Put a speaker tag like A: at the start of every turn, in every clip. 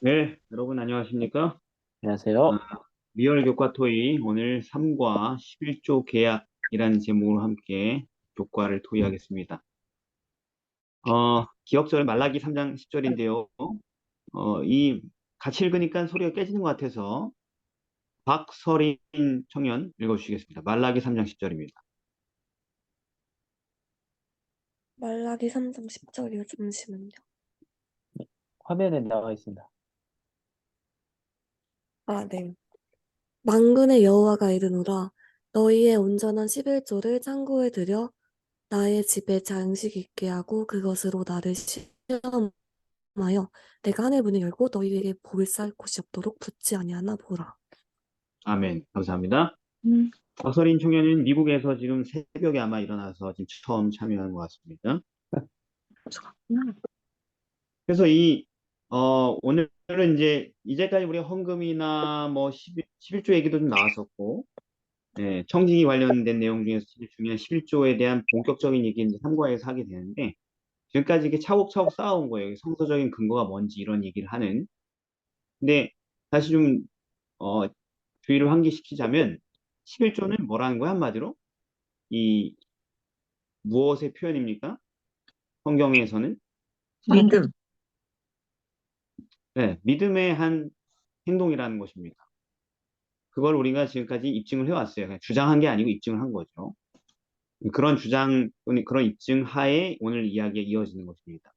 A: 네, 여러분 안녕하십니까? 아,
B: 안녕하세요.
A: 리얼 교과 토의 오늘 3과 11조 계약이라는 제목으로 함께 교과를 토의하겠습니다. 기억절 말라기 3장 10절인데요. 이 같이 읽으니까 소리가 깨지는 것 같아서 박서린 청년 읽어주시겠습니다. 말라기 3장 10절입니다.
C: 말라기 3장 10절이요. 잠시만요.
B: 화면에 나와 있습니다.
C: 아, 네. 만군의 여호와가 이르노라. 너희의 온전한 11조를 창고에 들여 나의 집에 장식 있게 하고 그것으로 나를 시험하여 내가 하늘 문을 열고 너희에게 복을 쌓을 곳이 없도록 붙지 아니하나 보라.
A: 아멘. 감사합니다. 박서린 청년은 미국에서 지금 새벽에 아마 일어나서 지금 처음 참여하는 것 같습니다. 그래서 오늘은 이제까지 우리가 헌금이나 뭐 11조 얘기도 좀 나왔었고, 예, 청지기 관련된 내용 중에서 제일 중요한 11조에 대한 본격적인 얘기 이제 3과에서 하게 되는데, 지금까지 이렇게 차곡차곡 쌓아온 거예요. 성서적인 근거가 뭔지 이런 얘기를 하는. 근데 다시 좀, 어, 주의를 환기시키자면, 11조는 뭐라는 거야, 한마디로? 이, 무엇의 표현입니까? 성경에서는?
D: 믿음.
A: 네, 믿음의 한 행동이라는 것입니다. 그걸 우리가 지금까지 입증을 해왔어요. 그냥 주장한 게 아니고 입증을 한 거죠. 그런 주장 또는 그런 입증 하에 오늘 이야기가 이어지는 것입니다.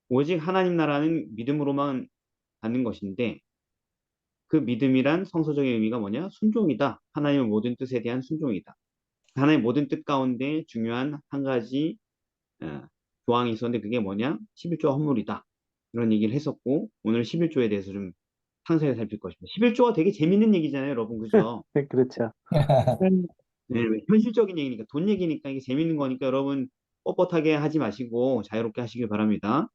A: 오직 하나님 나라는 믿음으로만 받는 것인데 그 믿음이란 성서적인 의미가 뭐냐? 순종이다. 하나님의 모든 뜻에 대한 순종이다. 하나님의 모든 뜻 가운데 중요한 한 가지 어, 조항이 있었는데 그게 뭐냐? 11조 헌물이다. 이런 얘기를 했었고 오늘 11조에 대해서 좀 상세히 살필 것입니다. 11조가 되게 재밌는 얘기잖아요, 여러분. 그죠?
B: 그렇죠.
A: 네, 현실적인 얘기니까, 돈 얘기니까 이게 재밌는 거니까 여러분 뻣뻣하게 하지 마시고 자유롭게 하시길 바랍니다.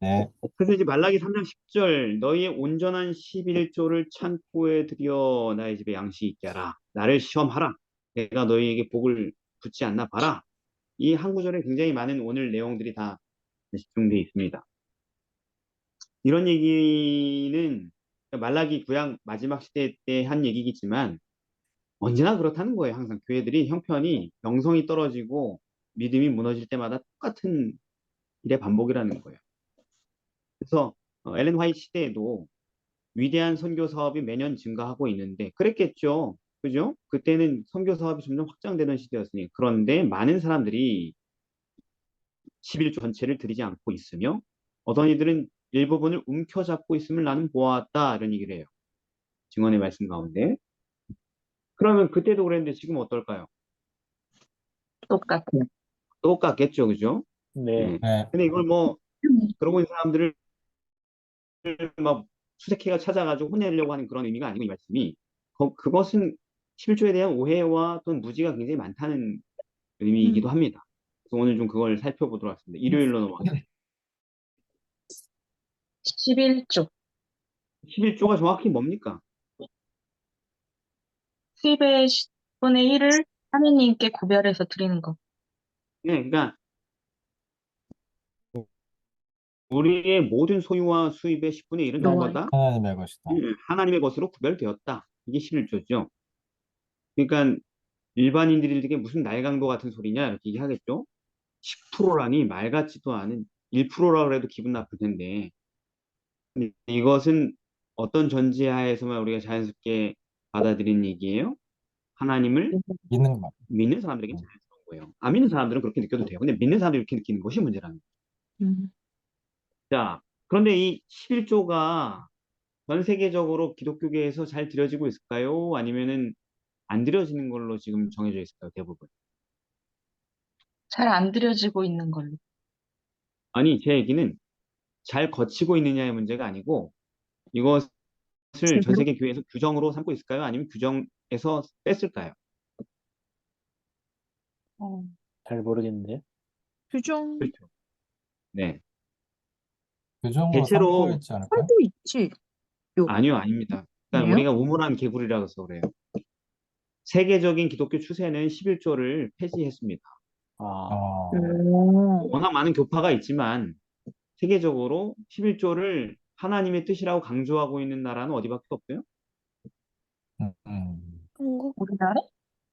D: 네.
A: 그래서 이제 말라기 3장 10절, 너희의 온전한 11조를 창고에 들여 나의 집에 양식 있게 하라. 나를 시험하라. 내가 너희에게 복을 붙지 않나 봐라. 이 한 구절에 굉장히 많은 오늘 내용들이 다 집중되어 있습니다. 이런 얘기는 말라기 구약 마지막 시대 때 한 얘기겠지만 언제나 그렇다는 거예요. 항상 교회들이 형편이 영성이 떨어지고 믿음이 무너질 때마다 똑같은 일의 반복이라는 거예요. 그래서 엘렌 화이트 시대에도 위대한 선교 사업이 매년 증가하고 있는데 그랬겠죠. 그죠? 그때는 선교 사업이 점점 확장되는 시대였으니 그런데 많은 사람들이 11조 전체를 들이지 않고 있으며 어떤 이들은 일부분을 움켜잡고 있음을 나는 보았다 이런 얘기를 해요. 증언의 말씀 가운데. 그러면 그때도 그랬는데 지금 어떨까요?
D: 똑같아요.
A: 똑같겠죠. 그죠?
B: 네.
A: 예. 근데 이걸 뭐 그러고 있는 사람들을 막 수색해가 찾아가지고 혼내려고 하는 그런 의미가 아니고 이 말씀이 그것은 11조에 대한 오해와 또는 무지가 굉장히 많다는 의미이기도 합니다. 그래서 오늘 좀 그걸 살펴보도록 하겠습니다. 일요일로 넘어가겠습니다.
D: 11조.
A: 11조가 정확히 뭡니까?
D: 10의 10분의 1을 하느님께 구별해서 드리는 거.
A: 네, 그러니까 우리의 모든 소유와 수입의 10분의 1은
D: 노아의
A: 누구다?
D: 하나님의 것이다.
A: 하나님의 것으로 구별되었다. 이게 11조죠. 그러니까 일반인들에게 무슨 날강도 같은 소리냐 이렇게 얘기하겠죠. 10%라니 말 같지도 않은 1%라 그래도 기분 나쁠 텐데 근데 이것은 어떤 전제하에서만 우리가 자연스럽게 받아들이는 얘기예요? 하나님을
D: 믿는 것.
A: 믿는 사람들에게 자연스러운 거예요. 안 믿는 사람들은 그렇게 느껴도 돼요. 근데 믿는 사람들이 이렇게 느끼는 것이 문제라는 거예요.
D: 음.
A: 자, 그런데 이 11조가 전 세계적으로 기독교계에서 잘 드려지고 있을까요? 아니면은 안 드려지는 걸로 지금 정해져 있을까요? 대부분.
D: 잘 안 들여지고 있는 걸로.
A: 아니, 제 얘기는 잘 거치고 있느냐의 문제가 아니고 이것을 전
D: 제대로?
A: 세계 교회에서 규정으로 삼고 있을까요? 아니면 규정에서 뺐을까요?
D: 어,
B: 잘 모르겠는데요.
E: 규정
A: 그렇죠. 네.
D: 교정으로 삼고
A: 대체로
D: 있지 않을까요?
E: 하고 있지. 요,
A: 아니요, 아닙니다. 그러니까
E: 아니에요?
A: 우리가 우물안 개구리라서 그래요. 세계적인 기독교 추세는 11조를 폐지했습니다.
B: 아,
D: 어,
E: 오,
A: 워낙 많은 교파가 있지만 세계적으로 11조를 하나님의 뜻이라고 강조하고 있는 나라는 어디밖에 없어요?
C: 한국?
D: 우리나라?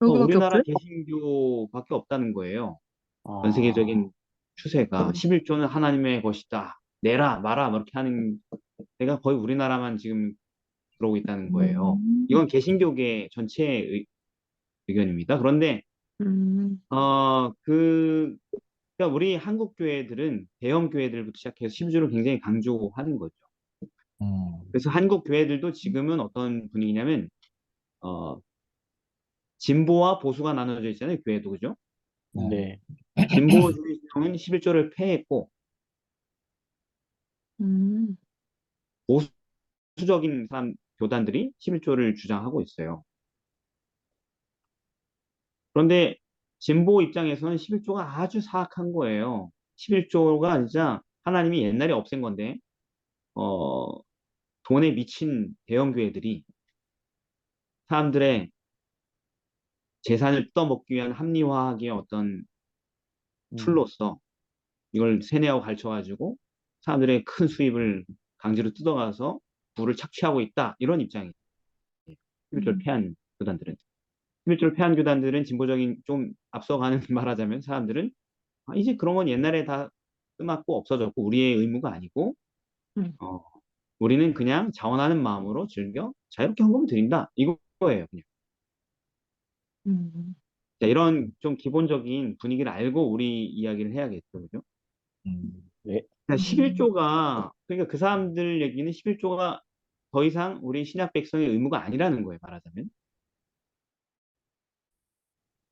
E: 여기밖에
A: 우리나라
E: 없어요?
A: 개신교밖에 없다는 거예요. 전
B: 아,
A: 세계적인 추세가 11조는 하나님의 것이다. 내라 마라 뭐 이렇게 하는 데가 거의 우리나라만 지금 들어오고 있다는 거예요. 이건 개신교계 전체의 의견입니다. 그런데
E: 음,
A: 그러니까 우리 한국 교회들은 대형 교회들부터 시작해서 11조를 굉장히 강조하는 거죠. 그래서 한국 교회들도 지금은 어떤 분위기냐면 어, 진보와 보수가 나눠져 있잖아요. 교회도 그죠?
B: 네.
A: 진보주의층은 11조를 폐했고
E: 음,
A: 보수적인 사람 교단들이 11조를 주장하고 있어요. 그런데 진보 입장에서는 11조가 아주 사악한 거예요. 11조가 진짜 하나님이 옛날에 없앤 건데 어, 돈에 미친 대형 교회들이 사람들의 재산을 뜯어먹기 위한 합리화하기의 어떤
B: 음,
A: 툴로서 이걸 세뇌하고 가르쳐가지고 사람들의 큰 수입을 강제로 뜯어가서 부를 착취하고 있다. 이런 입장이에요. 11조를
E: 음,
A: 폐한 교단들은. 11조를 폐한 교단들은 진보적인 좀 앞서가는 말하자면 사람들은 이제 그런 건 옛날에 다 끝났고 없어졌고 우리의 의무가 아니고
E: 음,
A: 어, 우리는 그냥 자원하는 마음으로 즐겨 자유롭게 헌금 드린다. 이거예요. 그냥.
E: 음,
A: 자, 이런 좀 기본적인 분위기를 알고 우리 이야기를 해야겠죠. 그죠?
B: 네.
A: 그러니까
E: 음,
A: 11조가 그러니까 그 사람들 얘기는 11조가 더 이상 우리 신약 백성의 의무가 아니라는 거예요. 말하자면.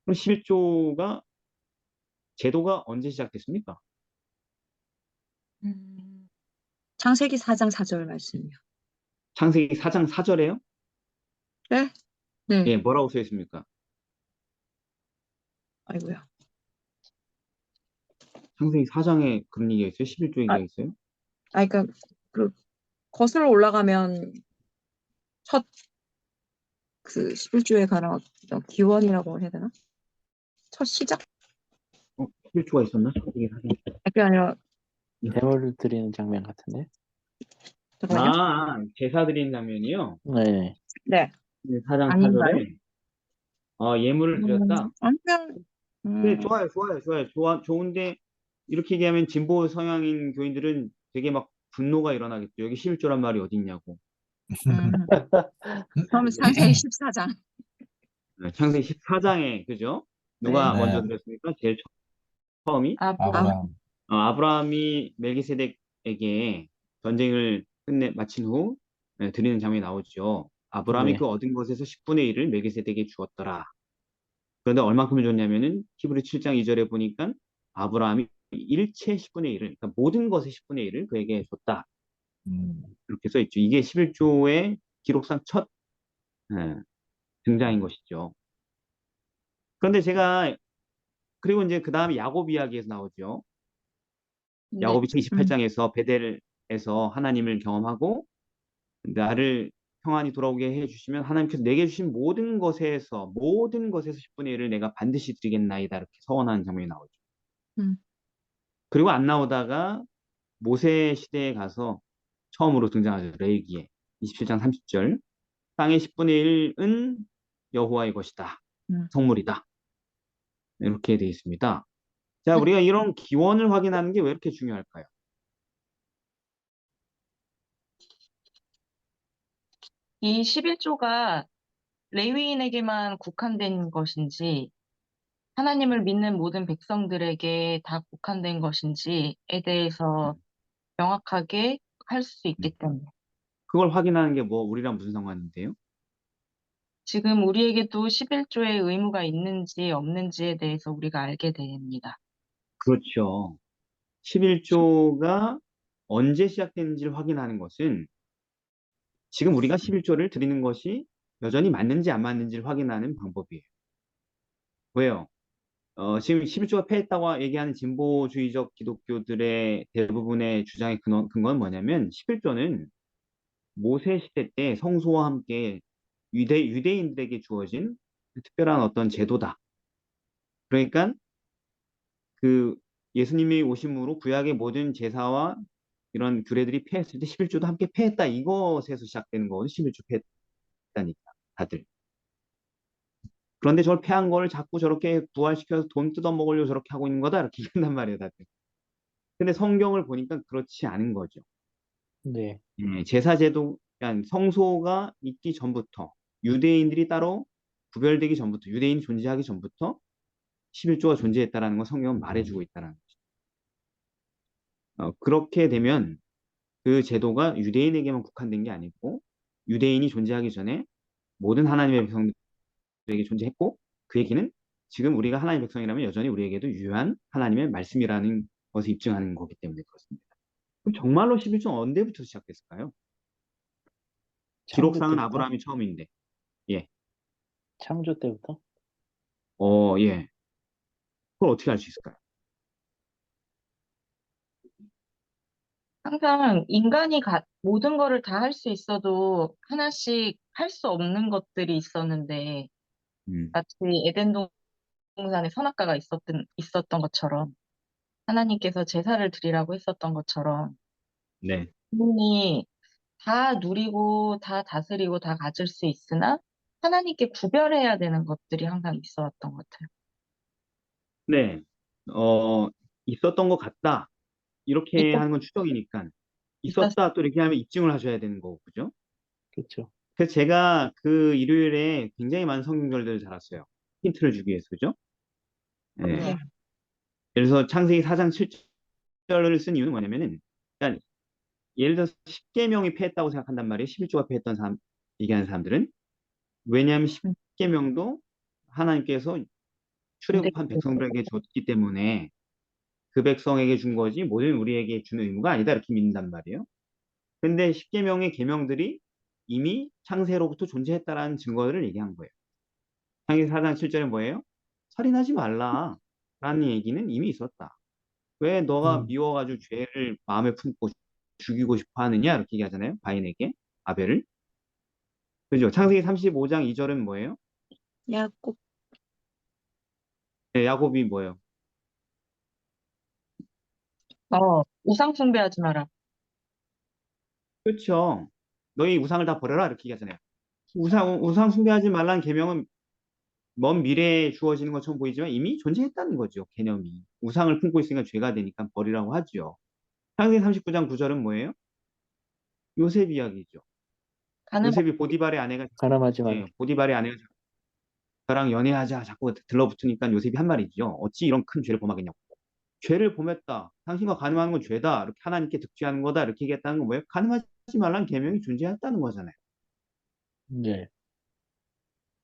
A: 그럼 11조가 제도가 언제 시작됐습니까?
E: 창세기 4장 4절 말씀이요.
A: 창세기 4장 4절에요?
E: 네? 네.
A: 예, 뭐라고 써 있습니까?
E: 아이고야.
A: 창세기 4장에 그런 얘기가 있어요? 11조
E: 아,
A: 얘기가 있어요?
E: 그러니까 그 거슬러 올라가면 첫 그 11조에 관한 어떤 기원이라고 해야 되나? 첫 시작?
A: 11조가 있었나? 창세기 4장.
E: 그게 아니라
B: 제물을 드리는 장면 같은데?
E: 잠깐만요.
A: 제사 드리는 장면이요?
B: 네.
E: 네.
A: 4장
E: 아닌가요?
A: 4절에 예물을 드렸다.
E: 아니면
A: 네,
E: 음,
A: 좋은데 이렇게 얘기하면 진보 성향인 교인들은 되게 막 분노가 일어나겠죠. 여기 11조란 말이 어디 있냐고.
E: 음. 그러면 창세기 14장.
A: 네, 창세기 14장에 그죠?
E: 네.
A: 누가 먼저 드렸습니까? 제일 처음이
E: 아,
A: 아브라함이 멜기세덱에게 전쟁을 마친 후 드리는 장면이 나오죠. 아브라함이 그
B: 네.
A: 얻은 것에서 10분의 1을 멜기세덱에게 주었더라. 그런데 얼마큼을 줬냐면은 히브리 7장 2절에 보니까 아브라함이 일체 10분의 1을 그러니까 모든 것의 10분의 1을 그에게 줬다. 이렇게 써 있죠. 이게 11조의 기록상 첫 예, 등장인 것이죠. 그런데 제가 그리고 이제 그 다음에 야곱 이야기에서 나오죠.
D: 네.
A: 야곱이
E: 음,
A: 28장에서 베델에서 하나님을 경험하고 나를 평안히 돌아오게 해주시면 하나님께서 내게 주신 모든 것에서 10분의 1을 내가 반드시 드리겠나이다 이렇게 서원하는 장면이 나오죠.
E: 음,
A: 그리고 안 나오다가 모세 시대에 가서 처음으로 등장하죠. 레위기에 27장 30절 땅의 10분의 1은 여호와의 것이다.
E: 음.
A: 성물이다. 이렇게 되어 있습니다. 자, 우리가 이런 기원을 확인하는 게 왜 이렇게 중요할까요?
D: 이 11조가 레위인에게만 국한된 것인지 하나님을 믿는 모든 백성들에게 다 국한된 것인지에 대해서 명확하게 할 수 있기 때문에
A: 그걸 확인하는 게 뭐 우리랑 무슨 상관인데요?
D: 지금 우리에게도 11조의 의무가 있는지 없는지에 대해서 우리가 알게 됩니다.
A: 그렇죠. 11조가 언제 시작됐는지를 확인하는 것은 지금 우리가 11조를 드리는 것이 여전히 맞는지 안 맞는지를 확인하는 방법이에요. 왜요? 지금 11조가 폐했다고 얘기하는 진보주의적 기독교들의 대부분의 주장의 근거는 뭐냐면 11조는 모세 시대 때 성소와 함께 유대인들에게 주어진 특별한 어떤 제도다. 그러니까 그 예수님이 오심으로 구약의 모든 제사와 이런 규례들이 폐했을 때 11조도 함께 폐했다. 이것에서 시작되는 거거든요. 11조 폐했다니까 다들. 그런데 저걸 폐한 거를 자꾸 저렇게 부활시켜서 돈 뜯어먹으려고 저렇게 하고 있는 거다. 이렇게 얘기한단 말이에요, 다들. 근데 성경을 보니까 그렇지 않은 거죠.
B: 네.
A: 제사제도, 그러니까 성소가 있기 전부터, 유대인들이 따로 구별되기 전부터, 유대인이 존재하기 전부터 11조가 존재했다라는 걸 성경은 말해주고 있다는 거죠. 그렇게 되면 그 제도가 유대인에게만 국한된 게 아니고 유대인이 존재하기 전에 모든 하나님의 백성들에게 존재했고 그 얘기는 지금 우리가 하나님의 백성이라면 여전히 우리에게도 유효한 하나님의 말씀이라는 것을 입증하는 거기 때문에 그렇습니다. 그럼 정말로 11조는 언제부터 시작됐을까요?
B: 창조
A: 기록상은
B: 때부터?
A: 아브라함이 처음인데. 예.
B: 창조 때부터?
A: 예. 그걸 어떻게 알 수 있을까요?
D: 항상 인간이 모든 거를 다 할 수 있어도 하나씩 할 수 없는 것들이 있었는데
A: 음,
D: 마치 에덴 동산에 선악과가 있었던 것처럼 하나님께서 제사를 드리라고 했었던 것처럼
A: 네.
D: 인간이 다 누리고 다 다스리고 다 가질 수 있으나 하나님께 구별해야 되는 것들이 항상 있어 왔던 것 같아요.
A: 네. 있었던 것 같다. 이렇게
D: 있었,
A: 하는 건 추정이니까.
D: 있었,
A: 있었다 또 이렇게 하면 입증을 하셔야 되는 거고, 그죠?
B: 그렇죠.
A: 그래서 제가 그 일요일에 굉장히 많은 성경절들을 달았어요. 힌트를 주기 위해서, 그죠? 네.
D: 네.
A: 그래서 창세기 4장 7절을 쓴 이유는 뭐냐면은, 그러니까 예를 들어서 10계명이 폐했다고 생각한단 말이에요. 11조가 폐했던 사람, 얘기하는 사람들은. 왜냐하면
D: 음,
A: 10계명도 하나님께서
D: 근데
A: 출애굽한 백성들에게 줬기 때문에 그 백성에게 준 거지 모든 우리에게 주는 의무가 아니다 이렇게 믿는단 말이에요. 근데 10계명의 계명들이 이미 창세로부터 존재했다라는 증거를 얘기한 거예요. 창세기 4장 7절에 뭐예요? 살인하지 말라 라는 얘기는 이미 있었다. 왜 너가
B: 음.
A: 미워가지고 죄를 마음에 품고 죽이고 싶어 하느냐 이렇게 얘기하잖아요. 가인에게 아벨을. 그죠? 창세기 35장 2절은 뭐예요?
E: 야곱.
A: 네, 야곱이 뭐예요?
D: 우상 숭배하지 마라.
A: 그렇죠. 너희 우상을 다 버려라 이렇게 얘기하잖아요. 우상 숭배하지 말라는 계명은 먼 미래에 주어지는 것처럼 보이지만 이미 존재했다는 거죠. 개념이. 우상을 품고 있으니까 죄가 되니까 버리라고 하죠. 창세기 39장 9절은 뭐예요? 요셉 이야기죠.
D: 가늠,
A: 요셉이 보디발의 아내가
B: 가늠하지 말라.
A: 보디발의 아내가 저랑 연애하자 자꾸 들러붙으니까 요셉이 한 말이죠. 어찌 이런 큰 죄를 범하겠냐고. 죄를 범했다. 당신과 가늠하는 건 죄다. 이렇게 하나님께 득죄하는 거다. 이렇게 얘기했다는 건 뭐예요? 가늠하지 말라는 계명이 존재했다는 거잖아요.
B: 네.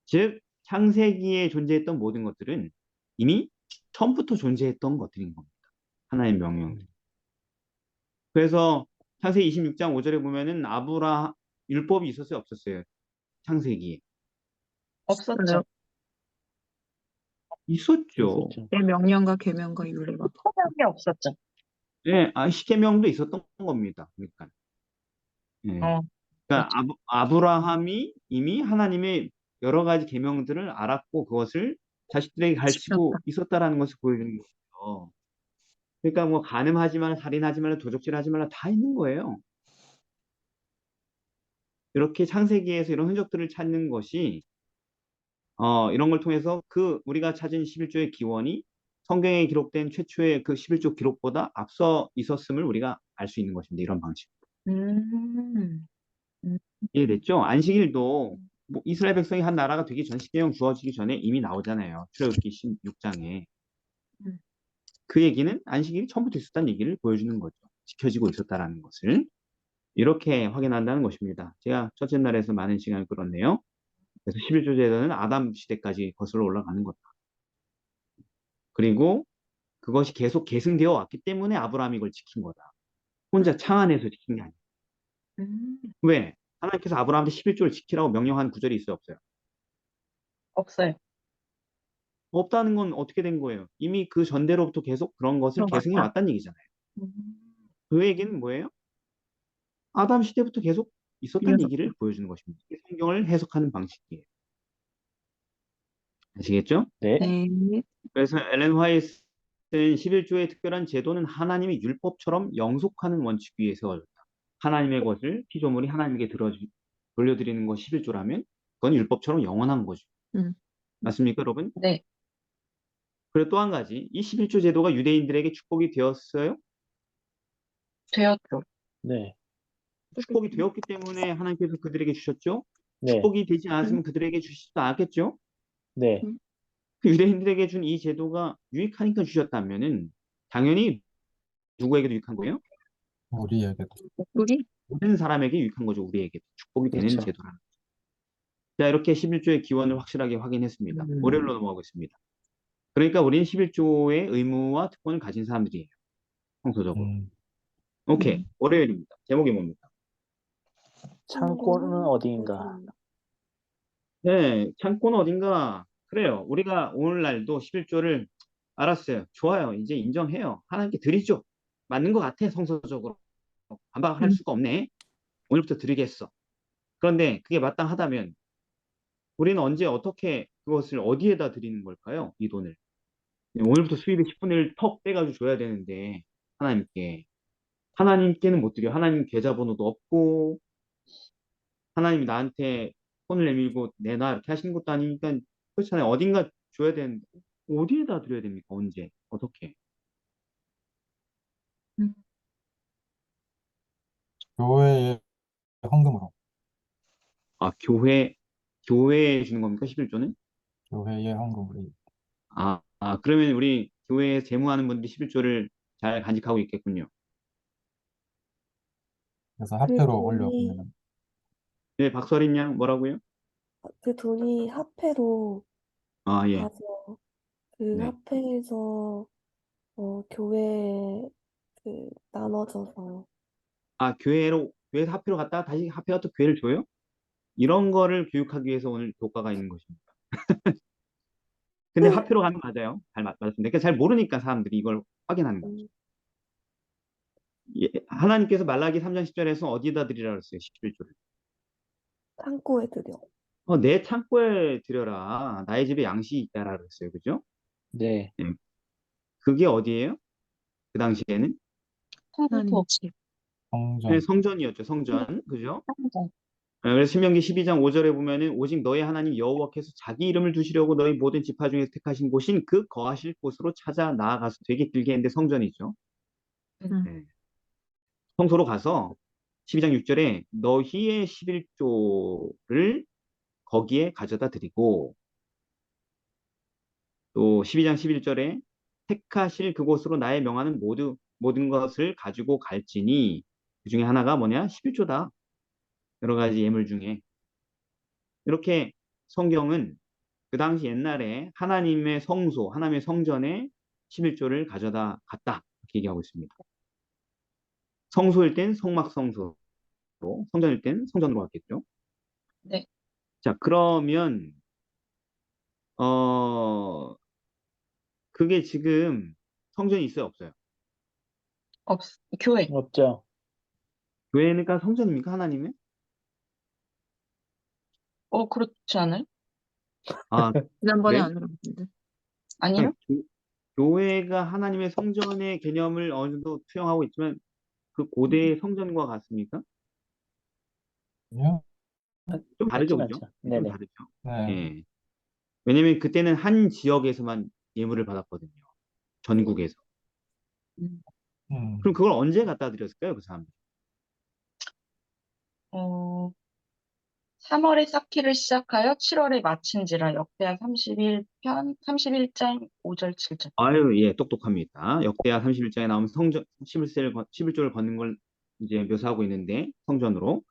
A: 즉 창세기에 존재했던 모든 것들은 이미 처음부터 존재했던 것들인 겁니다. 하나의 명령. 그래서 창세기 26장 5절에 보면은 율법이 있었어요, 없었어요? 창세기에.
D: 없었죠.
A: 있었죠.
B: 있었죠.
E: 내 명령과 계명과 율례가.
D: 초장이 없었죠.
A: 예, 십계명도 있었던 겁니다. 그러니까. 예. 그러니까
D: 그렇죠.
A: 아브라함이 이미 하나님의 여러 가지 계명들을 알았고 그것을 자식들에게 가르치고
E: 지켰다.
A: 있었다라는 것을 보여주는 거죠. 그러니까 뭐 간음하지 말라, 살인하지 말라, 도적질하지 말라 다 있는 거예요. 이렇게 창세기에서 이런 흔적들을 찾는 것이 이런 걸 통해서 우리가 찾은 11조의 기원이 성경에 기록된 최초의 그 11조 기록보다 앞서 있었음을 우리가 알 수 있는 것입니다. 이런 방식.
D: 음, 음,
A: 이해됐죠? 안식일도 뭐 이스라엘 백성이 한 나라가 되기 전 십계명 주어지기 전에 이미 나오잖아요. 출애굽기 16장에.
D: 음.
A: 그 얘기는 안식일이 처음부터 있었다는 얘기를 보여주는 거죠. 지켜지고 있었다라는 것을. 이렇게 확인한다는 것입니다. 제가 첫째 날에서 많은 시간을 끌었네요. 그래서 11조 제도는 아담 시대까지 거슬러 올라가는 거다. 그리고 그것이 계속 계승되어 왔기 때문에 아브라함이 이걸 지킨 거다. 혼자 창안에서 지킨 게 아니야.
D: 음.
A: 왜? 하나님께서 아브라함한테 11조를 지키라고 명령한 구절이 있어요, 없어요?
D: 없어요.
A: 없다는 건 어떻게 된 거예요? 이미 그 전대로부터 계속 그런 것을 계승해
E: 들어갔다.
A: 왔다는 얘기잖아요.
D: 음.
A: 그 얘기는 뭐예요? 아담 시대부터 계속 있었다는
E: 이어서.
A: 얘기를 보여주는 것입니다. 이게 성경을 해석하는 방식이에요. 아시겠죠?
B: 네.
E: 네.
A: 그래서 엘렌 화이트는 이것은 11조의 특별한 제도는 하나님이 율법처럼 영속하는 원칙 위에 세워졌다. 하나님의 것을 피조물이 하나님께 돌려드리는 것 11조라면 그건 율법처럼 영원한 거죠.
E: 음.
A: 맞습니까, 여러분?
D: 네.
A: 그리고 또 한 가지, 이 11조 제도가 유대인들에게 축복이 되었어요?
D: 되었죠.
B: 네.
A: 축복이 되었기 때문에 하나님께서 그들에게 주셨죠?
B: 네.
A: 축복이 되지 않았으면 그들에게 주시지도 않았겠죠?
B: 네.
A: 그 유대인들에게 준 이 제도가 유익하니까 주셨다면은 당연히 누구에게도 유익한 거예요?
F: 우리에게도.
E: 우리?
A: 모든 사람에게 유익한 거죠. 우리에게 축복이 되는
B: 그렇죠.
A: 제도라는. 자, 이렇게 11조의 기원을 확실하게 확인했습니다. 월요일로 넘어가겠습니다. 그러니까 우리는 11조의 의무와 특권을 가진 사람들이에요. 성서적으로. 오케이. 월요일입니다. 제목이 뭡니까?
B: 창고는 어디인가?
A: 네, 창고는 어딘가. 그래요. 우리가 오늘날도 11조를 알았어요. 좋아요. 이제 인정해요. 하나님께 드리죠. 맞는 것 같아, 성서적으로. 반박할 수가 없네. 오늘부터 드리겠어. 그런데 그게 마땅하다면 우리는 언제 어떻게 그것을 어디에다 드리는 걸까요? 이 돈을. 오늘부터 수입의 10분의 1 턱 빼가지고 줘야 되는데 하나님께. 하나님께는 못 드려. 하나님 계좌번호도 없고 하나님이 나한테 손을 내밀고 내놔 이렇게 하시는 것도 아니니까 그렇잖아요. 어딘가 줘야 되는데 어디에다 드려야 됩니까? 언제? 어떻게?
F: 교회의 헌금으로.
A: 아, 교회에 주는 겁니까? 11조는?
F: 교회의 헌금으로.
A: 그러면 우리 교회에 재무하는 분들이 11조를 잘 간직하고 있겠군요.
F: 그래서
C: 그
F: 화폐로
C: 돈이,
F: 올려보면
A: 네, 박서림 양 뭐라고요?
C: 그 돈이 화폐로
A: 아, 예.
C: 가서 그
A: 네.
C: 화폐에서 교회에 나눠져서
A: 교회 화폐로 갔다가 다시 화폐가 또 교회를 줘요? 이런 거를 교육하기 위해서 오늘 교과가 있는 것입니다. 근데 화폐로 가면 맞아요. 맞습니다. 그러니까 잘 모르니까 사람들이 이걸 확인하는 거죠. 예, 하나님께서 말라기 3장 10절에서 어디다 드리라 그랬어요? 11조를.
C: 창고에 들여.
A: 내 창고에 드려라. 나의 집에 양식이 있다라 그랬어요. 그죠?
B: 네.
A: 예. 그게 어디예요? 그 당시에는?
D: 성소.
A: 네,
F: 성전.
A: 성전이었죠. 성전. 그죠?
D: 성전.
A: 그래서 신명기 12장 5절에 보면은 오직 너희 하나님 여호와께서 자기 이름을 두시려고 너희 모든 지파 중에서 택하신 곳인 그 거하실 곳으로 찾아 나아가서 되게 길게 했는데 성전이죠. 네. 성소로 가서 12장 6절에 너희의 11조를 거기에 가져다 드리고 또 12장 11절에 택하실 그곳으로 나의 명하는 모든 것을 가지고 갈지니 그 중에 하나가 뭐냐? 11조다. 여러 가지 예물 중에. 이렇게 성경은 그 당시 옛날에 하나님의 성소, 하나님의 성전에 11조를 가져다 갔다. 이렇게 얘기하고 있습니다. 성소일 땐 성막성소로, 성전일 땐 성전으로 갔겠죠.
D: 네.
A: 자, 그러면 그게 지금 성전이 있어요, 없어요?
D: 교회.
B: 없죠.
A: 교회니까 성전입니까, 하나님의?
D: 그렇지 않아요?
A: 아,
E: 지난번에
A: 그래?
E: 안 들었는데.
D: 아니요?
A: 교회가 하나님의 성전의 개념을 어느 정도 투영하고 있지만 그 고대의 성전과 같습니까?
F: 아니요?
A: 좀 다르죠,
B: 같진
A: 그죠?
B: 않죠.
A: 좀
B: 네네.
A: 다르죠.
F: 네.
A: 예. 왜냐면 그때는 한 지역에서만 예물을 받았거든요. 전국에서.
D: 음.
A: 그럼 그걸 언제 갖다 드렸을까요, 그 사람들?
D: 어, 3월에 쌓기를 시작하여 7월에 마친지라 역대하 31편 31장 5절 7절.
A: 아유, 예, 똑똑합니다. 역대하 31장에 나오면 성전 11조를 걷는 걸 이제 묘사하고 있는데 성전으로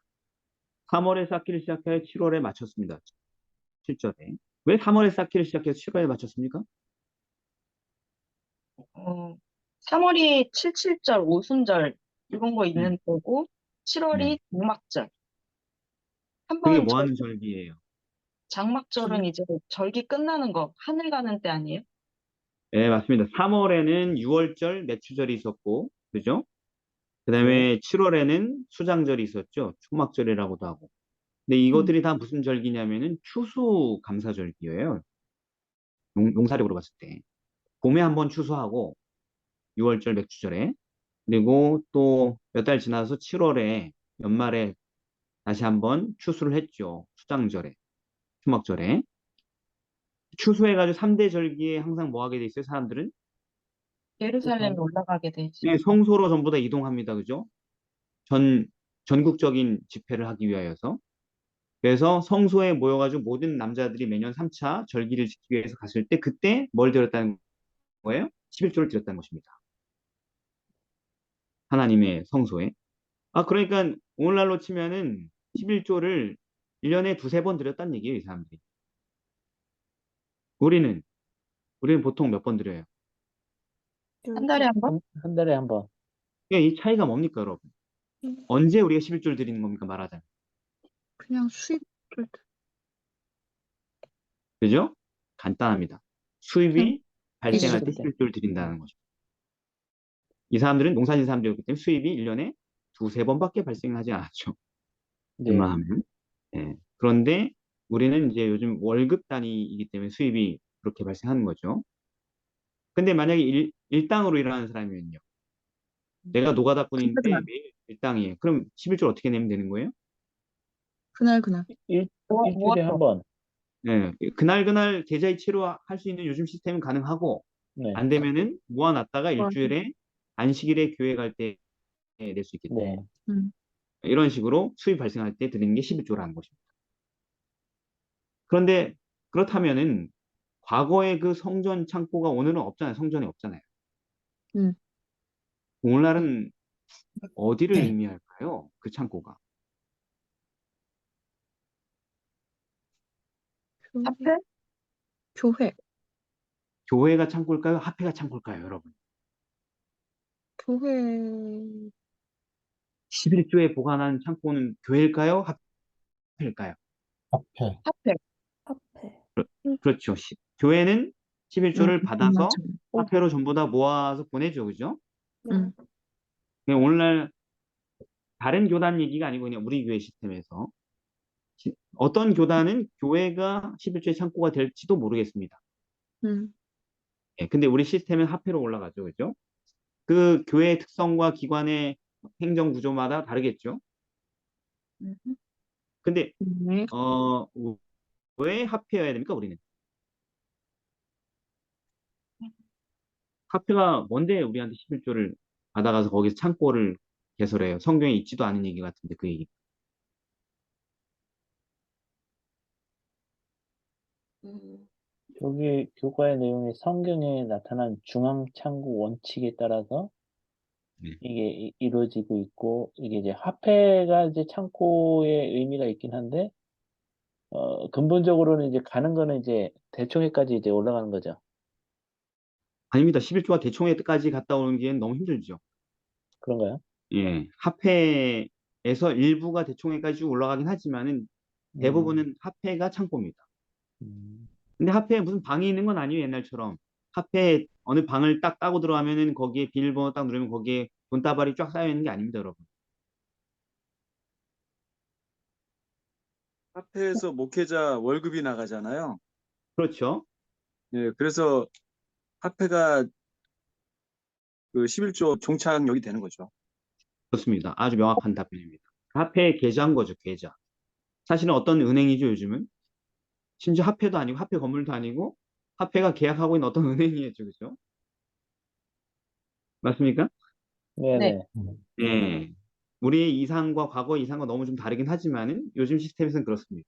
A: 3월에 쌓기를 시작하여 7월에 마쳤습니다. 7절에. 왜 3월에 쌓기를 시작해서 7월에 마쳤습니까?
D: 3월이 77절, 오순절 이런 거 있는 때고 7월이
A: 네.
D: 장막절.
A: 그게
D: 한번
A: 뭐 하는 절기예요?
D: 장막절은 이제 절기 끝나는 거, 하늘 가는 때 아니에요?
A: 네, 맞습니다. 3월에는 6월절, 매추절이 있었고, 그죠? 그 다음에 7월에는 수장절이 있었죠. 초막절이라고도 하고. 근데 이것들이 다 무슨 절기냐면은 추수감사절기예요. 용사력으로 봤을 때. 봄에 한번 추수하고, 6월절 맥주절에. 그리고 또 몇 달 지나서 7월에 연말에 다시 한번 추수를 했죠. 수장절에, 추막절에. 추수해가지고 3대 절기에 항상 뭐 하게 돼 있어요, 사람들은?
D: 예루살렘에 올라가게 되지.
A: 네, 성소로 전부 다 이동합니다. 그죠? 전, 전국적인 집회를 하기 위하여서. 그래서 성소에 모여가지고 모든 남자들이 매년 3차 절기를 지키기 위해서 갔을 때 그때 뭘 드렸다는 거예요? 11조를 드렸다는 것입니다. 하나님의 성소에. 아, 그러니까 오늘날로 치면은 11조를 1년에 두세 번 드렸다는 얘기예요, 이 사람들이. 우리는, 우리는 보통 몇 번 드려요?
D: 한 달에 한 번?
B: 한 달에 한 번.
A: 그러니까 이 차이가 뭡니까, 여러분? 언제 우리가 11조를 드리는 겁니까, 말하자면.
E: 그냥 수입을
A: 그죠? 간단합니다. 수입이 발생할 때
B: 있을 때.
A: 11조를 드린다는 거죠. 이 사람들은 농사 짓는 사람들이었기 때문에 수입이 1년에 두세 번밖에 발생하지 않았죠.
B: 네.
A: 웬만하면. 예. 그런데 우리는 이제 요즘 월급 단위이기 때문에 수입이 그렇게 발생하는 거죠. 근데 만약에 일당으로 일하는 사람이면요. 내가 노가다꾼인데
E: 그날
A: 매일 일당이에요. 그럼 11조 어떻게 내면 되는 거예요?
E: 그날
B: 일주일에 한 번.
A: 예. 그날 계좌이체로 할 수 있는 요즘 시스템은 가능하고
B: 네.
A: 안 되면은 모아놨다가
E: 맞아.
A: 일주일에 안식일에 교회 갈 때 낼 수 있겠죠.
B: 네.
A: 이런 식으로 수입 발생할 때 드리는 게 11조라는 것입니다. 그런데 그렇다면은 과거의 그 성전 창고가 오늘은 없잖아요. 성전에 없잖아요.
E: 음.
A: 오늘날은 어디를 의미할까요? 그 창고가.
D: 화폐?
E: 교회
A: 교회가 창고일까요? 화폐가 창고일까요, 여러분?
E: 교회
A: 11조에 보관한 창고는 교회일까요? 화폐일까요?
F: 화폐.
D: 화폐.
C: 화폐.
A: 그렇죠. 교회는 11조를 받아서
E: 맞아.
A: 화폐로 전부 다 모아서 보내죠. 그죠?
E: 음.
A: 그냥 오늘날 다른 교단 얘기가 아니고 그냥 우리 교회 시스템에서 어떤 교단은 교회가 11조의 창고가 될지도 모르겠습니다.
E: 음.
A: 예, 근데 우리 시스템은 화폐로 올라가죠. 그죠? 그 교회의 특성과 기관의 행정 구조마다 다르겠죠. 근데
E: 네.
A: 어, 왜 화폐여야 됩니까, 우리는? 화폐가 뭔데 우리한테 11조를 받아가서 거기서 창고를 개설해요. 성경에 있지도 않은 얘기 같은데 그 얘기.
B: 여기 교과의 내용이 성경에 나타난 중앙창고 원칙에 따라서
A: 네.
B: 이게 이루어지고 있고, 이게 이제 화폐가 이제 창고의 의미가 있긴 한데, 근본적으로는 이제 가는 거는 이제 대총회까지 이제 올라가는 거죠.
A: 아닙니다. 11조가 대총회까지 갔다 오는 게 너무 힘들죠.
B: 그런가요?
A: 예, 화폐에서 일부가 대총회까지 쭉 올라가긴 하지만은 대부분은 화폐가 창고입니다.
B: 음,
A: 근데 화폐에 무슨 방이 있는 건 아니에요, 옛날처럼. 화폐에 어느 방을 딱 따고 들어가면은 거기에 비밀번호 딱 누르면 거기에 돈다발이 쫙 쌓여 있는 게 아닙니다, 여러분.
G: 카페에서 목회자 월급이 나가잖아요.
A: 그렇죠.
G: 예, 그래서 카페가 그 11조 종착역이 되는 거죠.
A: 그렇습니다. 아주 명확한 답변입니다. 화폐의 계좌인 거죠, 계좌. 사실은 어떤 은행이죠, 요즘은? 심지어 화폐도 아니고, 화폐 건물도 아니고, 화폐가 계약하고 있는 어떤 은행이겠죠, 그죠? 맞습니까?
B: 네네.
A: 예. 우리의 이상과 과거 이상과 너무 좀 다르긴 하지만은 요즘 시스템에서는 그렇습니다.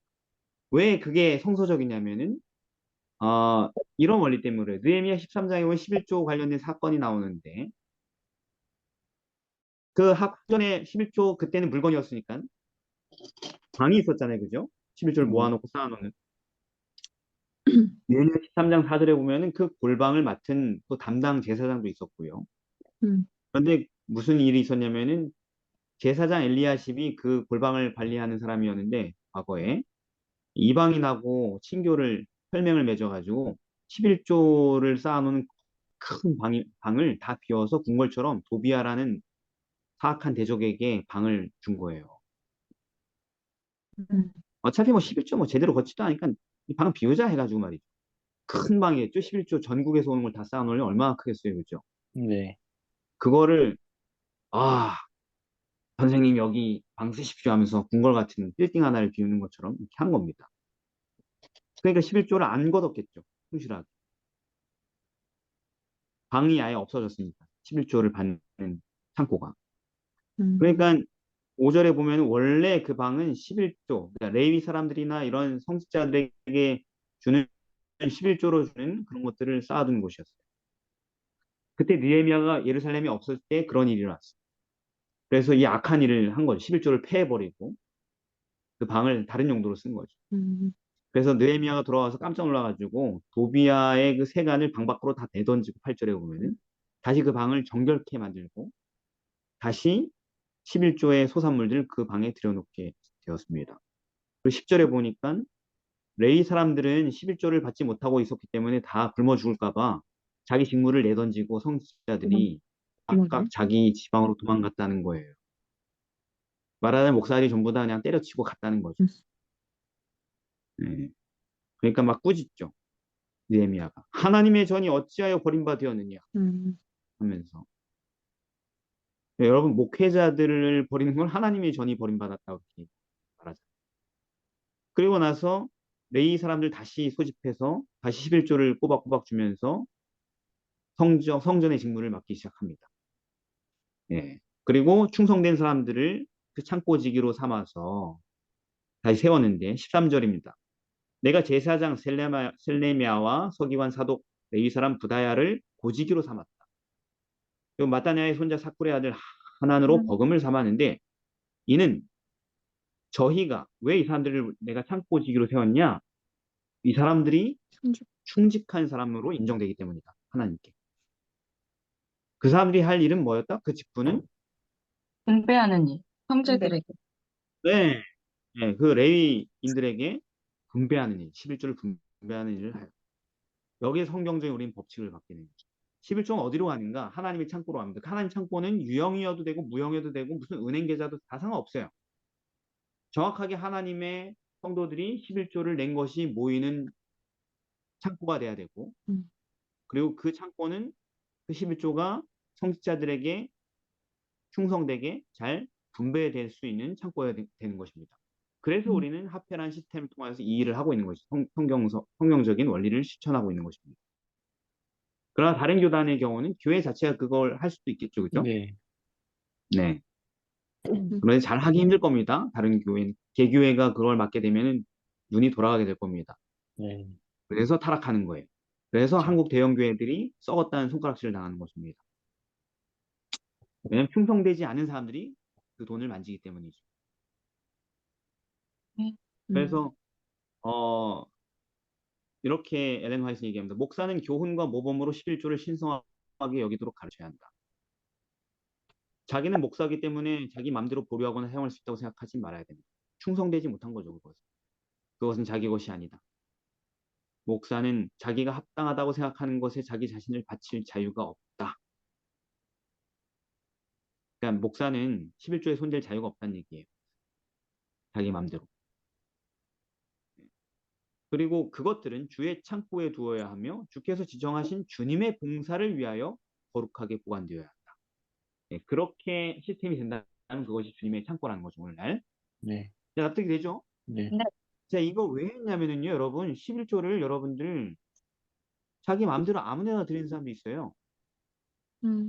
A: 왜 그게 성서적이냐면은 이런 원리 때문에 느헤미야 13장에 보면 11조 관련된 사건이 나오는데 그 학전에 11조 그때는 물건이었으니까 방이 있었잖아요. 그죠? 11조를 모아놓고 쌓아놓는. 느헤미야 13장 4절에 보면은 그 골방을 맡은 또 담당 제사장도 있었고요.
E: 음.
A: 그런데 무슨 일이 있었냐면은 제사장 엘리야십이 그 골방을 관리하는 사람이었는데 과거에 이방인하고 친교를 혈맹을 맺어가지고 11조를 쌓아놓은 큰 방을 다 비워서 궁궐처럼 도비아라는 사악한 대적에게 방을 준 거예요.
E: 음.
A: 어차피 뭐 11조 뭐 제대로 걷지도 않으니까 이 방 비우자 해가지고 말이죠. 큰 방이겠죠. 11조 전국에서 오는 걸 다 쌓아놓으면 얼마나 크겠어요. 그죠?
B: 네.
A: 그거를 아, 선생님 여기 방 쓰십시오 하면서 궁궐 같은 빌딩 하나를 비우는 것처럼 이렇게 한 겁니다. 그러니까 11조를 안 걷었겠죠. 충실하게. 방이 아예 없어졌으니까. 11조를 받는 창고가.
E: 음,
A: 그러니까 5절에 보면 원래 그 방은 11조, 그러니까 레위 사람들이나 이런 성직자들에게 주는 11조로 주는 그런 것들을 쌓아둔 곳이었어요. 그때 느헤미야가 예루살렘이 없을 때 그런 일이 일어났어요. 그래서 이 악한 일을 한 거죠. 11조를 패해버리고 그 방을 다른 용도로 쓴 거죠.
E: 음,
A: 그래서 느헤미야가 돌아와서 깜짝 놀라가지고 도비아의 그 세간을 방 밖으로 다 내던지고 8절에 보면은 다시 그 방을 정결케 만들고 다시 11조의 소산물들을 그 방에 들여놓게 되었습니다. 그리고 10절에 보니까 레위 사람들은 11조를 받지 못하고 있었기 때문에 다 굶어 죽을까 봐 자기 직무를 내던지고 성직자들이 각각
E: 그러네.
A: 자기 지방으로 도망갔다는 거예요. 말하자면 목사들이 전부 다 그냥 때려치고 갔다는 거죠.
E: 음,
A: 네. 그러니까 막 꾸짖죠. 느헤미야가 하나님의 전이 어찌하여 버림받으었느냐
E: 음,
A: 하면서 네, 여러분 목회자들을 버리는 건 하나님의 전이 버림받았다고 이렇게 말하죠. 그리고 나서 레위 사람들 다시 소집해서 다시 11조를 꼬박꼬박 주면서 성전의 직무를 맡기 시작합니다. 예. 그리고 충성된 사람들을 그 창고지기로 삼아서 다시 세웠는데 13절입니다. 내가 제사장 셀레미야와 서기관 사독 레위 사람 부다야를 고지기로 삼았다. 그리고 마따냐의 손자 사쿠의 아들 하난으로 버금을 삼았는데 이는 저희가 왜 이 사람들을 내가 창고지기로 세웠냐? 이 사람들이
E: 충직.
A: 충직한 사람으로 인정되기 때문이다. 하나님께. 그 사람들이 할 일은 뭐였다? 그 직분은
D: 분배하는 일, 형제들에게.
A: 네, 네, 그 레위인들에게 분배하는 일, 11조를 분배하는 일을 하요. 여기에 성경적인 우리는 법칙을 갖게 되는 거죠. 11조는 어디로 가는가? 하나님의 창고로 갑니다. 그 하나님 창고는 유형이어도 되고 무형이어도 되고 무슨 은행 계좌도 다 상관없어요. 정확하게 하나님의 성도들이 11조를 낸 것이 모이는 창고가 돼야 되고
E: 음,
A: 그리고 그 창고는 그 11조가 성직자들에게 충성되게 잘 분배될 수 있는 창고가 되는 것입니다. 그래서
E: 음,
A: 우리는 합회라는 시스템을 통해서 이 일을 하고 있는 것이 성경적인 원리를 실천하고 있는 것입니다. 그러나 다른 교단의 경우는 교회 자체가 그걸 할 수도 있겠죠, 그죠?
B: 네.
A: 네.
E: 음,
A: 그런데 잘 하기 힘들 겁니다. 다른 교회는 개교회가 그걸 맡게 되면 눈이 돌아가게 될 겁니다.
B: 네.
A: 그래서 타락하는 거예요. 그래서
B: 그렇죠.
A: 한국 대형 교회들이 썩었다는 손가락질을 당하는 것입니다. 왜냐하면 충성되지 않은 사람들이 그 돈을 만지기 때문이죠.
E: 음,
A: 그래서 어, 이렇게 엘렌 화이트 얘기합니다. 목사는 교훈과 모범으로 11조를 신성하게 여기도록 가르쳐야 한다. 자기는 목사기 때문에 자기 마음대로 보류하거나 사용할 수 있다고 생각하지 말아야 됩니다. 충성되지 못한 거죠, 그것은. 그것은 자기 것이 아니다. 목사는 자기가 합당하다고 생각하는 것에 자기 자신을 바칠 자유가 없다. 그러니까 목사는 11조에 손댈 자유가 없다는 얘기예요. 자기 마음대로. 그리고 그것들은 주의 창고에 두어야 하며 주께서 지정하신 주님의 봉사를 위하여 거룩하게 보관되어야 한다. 네, 그렇게 시스템이 된다면 그것이 주님의 창고라는 거죠, 오늘날.
B: 네.
A: 자, 납득이 되죠?
B: 네.
D: 네.
A: 자, 이거 왜 했냐면은요, 여러분, 11조를 여러분들 자기 마음대로 아무 데나 드리는 사람도 있어요.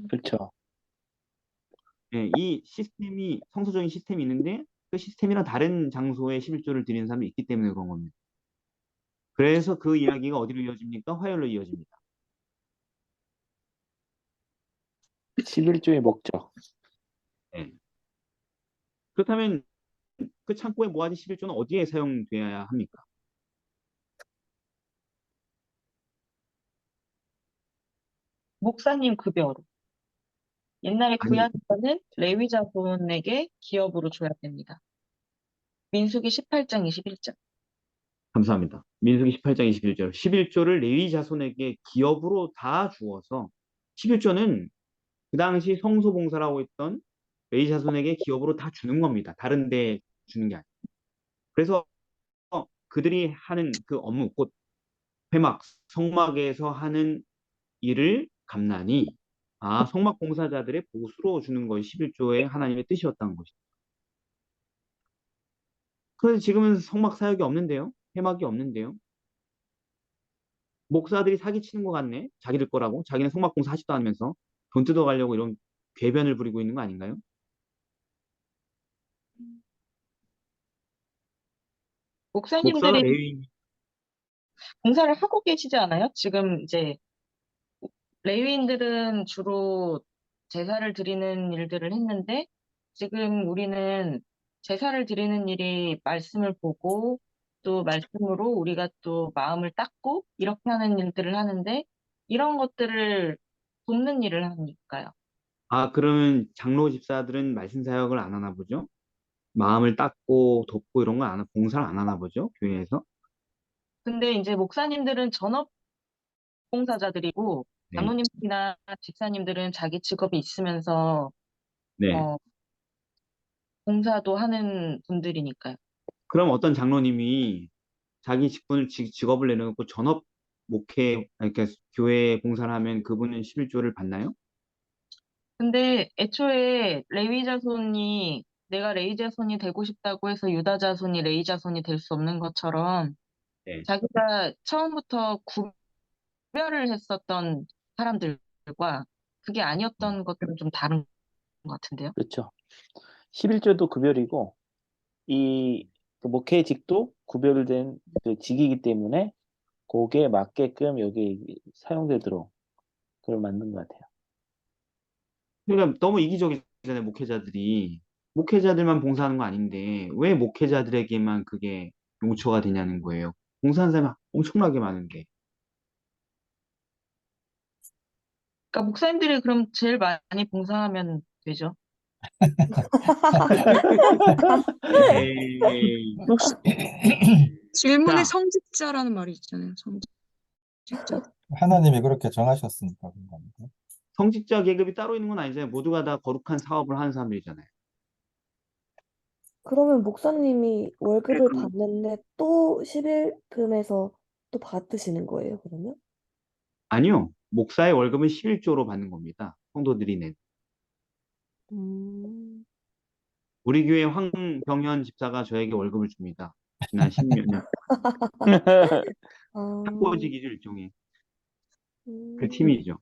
B: 그렇죠.
A: 예, 이 시스템이, 성서적인 시스템이 있는데 그 시스템이랑 다른 장소에 11조를 드리는 사람이 있기 때문에 그런 겁니다. 그래서 그 이야기가 어디로 이어집니까? 화요일로 이어집니다.
B: 11조의 목적.
A: 예. 그렇다면 그 창고에 모아진 11조는 어디에 사용돼야 합니까?
D: 목사님 급여로. 옛날에
A: 아니,
D: 구약에서는 레위 자손에게 기업으로 줘야 됩니다. 민수기 18장, 21장.
A: 감사합니다. 민수기 18장 21절. 11조를 레위 자손에게 기업으로 다 주어서 11조는 그 당시 성소봉사라고 했던 레위 자손에게 기업으로 다 주는 겁니다. 다른 데 주는 게 아니에요. 그래서 그들이 하는 그 업무, 곧 회막, 성막에서 하는 일을 감난이 아, 성막 봉사자들의 보수로 주는 것이 11조의 하나님의 뜻이었다는 것이죠. 그런데 지금은 성막 사역이 없는데요? 회막이 없는데요? 목사들이 사기치는 것 같네? 자기들 거라고? 자기는 성막 봉사 하지도 않으면서 돈 뜯어가려고 이런 궤변을 부리고 있는 거 아닌가요? 목사가
D: 목사님들이
A: 레위인,
D: 봉사를 하고 계시지 않아요? 지금 이제 레위인들은 주로 제사를 드리는 일들을 했는데 지금 우리는 제사를 드리는 일이 말씀을 보고 또 말씀으로 우리가 또 마음을 닦고 이렇게 하는 일들을 하는데 이런 것들을 돕는 일을 하니까요.
A: 아, 그러면 장로 집사들은 말씀 사역을 안 하나 보죠? 마음을 닦고 돕고 이런 거 안, 봉사를 안 하나 보죠? 교회에서?
D: 근데 이제 목사님들은 전업 봉사자들이고
A: 네.
D: 장로님이나 집사님들은 자기 직업이 있으면서
A: 네.
D: 어, 봉사도 하는 분들이니까요.
A: 그럼 어떤 장로님이 자기 직업을 내려놓고 전업 목회, 아니, 그러니까 교회 봉사를 하면 그분은 11조를 받나요?
D: 근데 애초에 레위 자손이 내가 레위 자손이 되고 싶다고 해서 유다 자손이 레위 자손이 될 수 없는 것처럼
A: 네.
D: 자기가 처음부터 구별을 했었던 사람들과 그게 아니었던 것들은 좀 다른 것 같은데요.
B: 그렇죠. 11조도 구별이고 그 목회직도 구별된 그 직이기 때문에 거기에 맞게끔 여기 사용되도록 그걸 만든 것 같아요.
A: 그러니까 너무 이기적이잖아요, 목회자들이. 목회자들만 봉사하는 거 아닌데 왜 목회자들에게만 그게 용처가 되냐는 거예요. 봉사하는 사람이 엄청나게 많은데.
D: 그러니까 목사님들이 그럼 제일 많이 봉사하면 되죠.
A: 에이.
E: 질문에
A: 자,
E: 성직자라는 말이 있잖아요. 성직자.
F: 하나님이 그렇게 정하셨으니까 그런 겁니다.
A: 성직자 계급이 따로 있는 건 아니잖아요. 모두가 다 거룩한 사업을 하는 사람들이잖아요.
C: 그러면 목사님이 월급을 받는데 또 11금에서 또 받으시는 거예요, 그러면?
A: 아니요. 목사의 월급은 11조로 받는 겁니다. 성도들이 낸.
C: 음,
A: 우리 교회 황병현 집사가 저에게 월급을 줍니다. 지난 10몇 년.
C: 아,
A: 탁보직이죠, 일종의. 그
C: 음,
A: 팀이죠.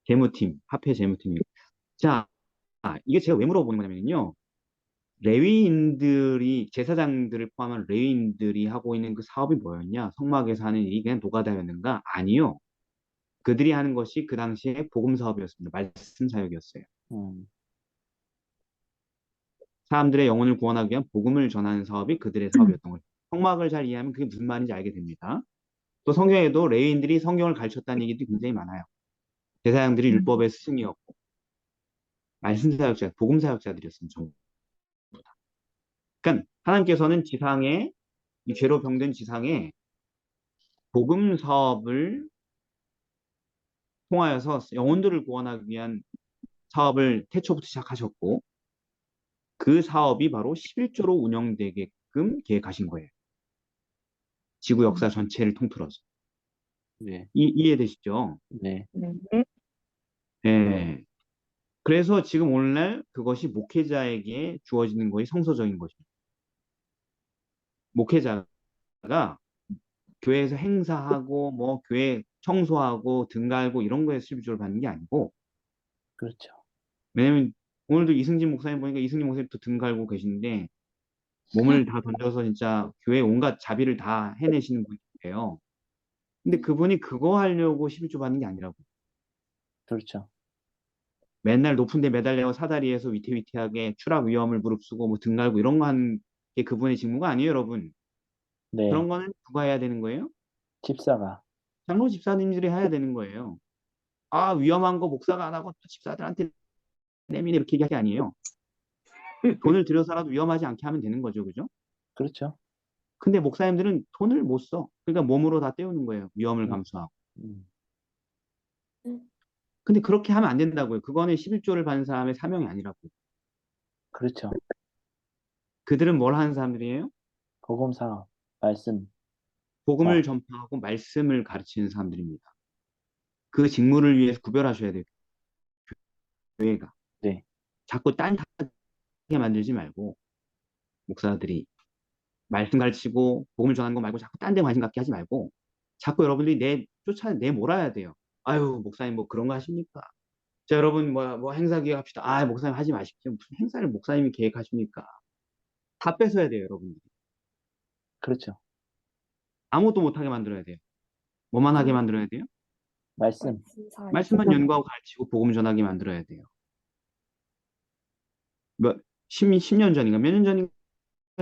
A: 재무팀, 합회 재무팀이고. 자, 이게 제가 왜 물어보는 거냐면요. 레위인들이, 제사장들을 포함한 레위인들이 하고 있는 그 사업이 뭐였냐? 성막에서 하는 일이 그냥 노가다였는가? 아니요. 그들이 하는 것이 그 당시에 복음 사업이었습니다. 말씀 사역이었어요.
B: 음,
A: 사람들의 영혼을 구원하기 위한 복음을 전하는 사업이 그들의 사업이었던 거죠. 성막을 잘 이해하면 그게 무슨 말인지 알게 됩니다. 또 성경에도 레위인들이 성경을 가르쳤다는 얘기도 굉장히 많아요. 제사장들이 율법의 스승이었고 말씀 사역자, 복음 사역자들이었습니다. 전부. 그러니까 하나님께서는 지상에 이 죄로 병든 지상에 복음 사업을 통하여서 영혼들을 구원하기 위한 사업을 태초부터 시작하셨고 그 사업이 바로 11조로 운영되게끔 계획하신 거예요. 지구 역사 전체를 통틀어서.
B: 네,
A: 이해되시죠?
B: 네,
D: 네.
A: 예. 그래서 지금 오늘날 그것이 목회자에게 주어지는 것이 성서적인 것입니다. 목회자가 교회에서 행사하고 뭐 교회 청소하고 등 갈고 이런 거에 수입을 받는 게 아니고
B: 그렇죠.
A: 왜냐면 오늘도 이승진 목사님 보니까 이승진 목사님 또 등 갈고 계시는데 몸을 다 던져서 진짜 교회 온갖 자비를 다 해내시는 분이에요. 근데 그분이 그거 하려고 11조 받는 게 아니라고.
B: 그렇죠.
A: 맨날 높은 데 매달려 사다리에서 위태위태하게 추락 위험을 무릅쓰고 뭐 등 갈고 이런 거 하는 게 그분의 직무가 아니에요, 여러분.
B: 네,
A: 그런 거는 누가 해야 되는 거예요?
B: 집사가.
A: 장로 집사님들이 해야 되는 거예요. 아, 위험한 거 목사가 안 하고 또 집사들한테 내미네 이렇게 얘기할 게 아니에요. 돈을 들여서라도 위험하지 않게 하면 되는 거죠, 그죠?
B: 그렇죠.
A: 근데 목사님들은 돈을 못 써. 그러니까 몸으로 다 때우는 거예요. 위험을
B: 음,
A: 감수하고.
B: 음,
A: 근데 그렇게 하면 안 된다고요. 그거는 11조를 받는 사람의 사명이 아니라고.
B: 그렇죠.
A: 그들은 뭘 하는 사람들이에요?
B: 복음 사업, 말씀
A: 복음을
B: 사업.
A: 전파하고 말씀을 가르치는 사람들입니다. 그 직무를 위해서 구별하셔야 돼요. 교회가
B: 네.
A: 자꾸 딴하게 만들지 말고 목사들이 말씀 가르치고 복음을 전하는 거 말고 자꾸 딴 데 관심 갖게 하지 말고 자꾸 여러분들이 내몰아야 돼요. 아유, 목사님 뭐 그런 거 하십니까? 자, 여러분 뭐 행사 기획합시다. 아, 목사님 하지 마십시오. 무슨 행사를 목사님이 계획하십니까? 다 뺏어야 돼요, 여러분들이.
B: 그렇죠.
A: 아무것도 못하게 만들어야 돼요. 뭐만 하게
C: 음.
A: 만들어야 돼요?
B: 말씀.
C: 잘
A: 말씀만 연구하고 가르치고 복음 전하게 만들어야 돼요. 몇, 10년 전인가 몇 년 전인가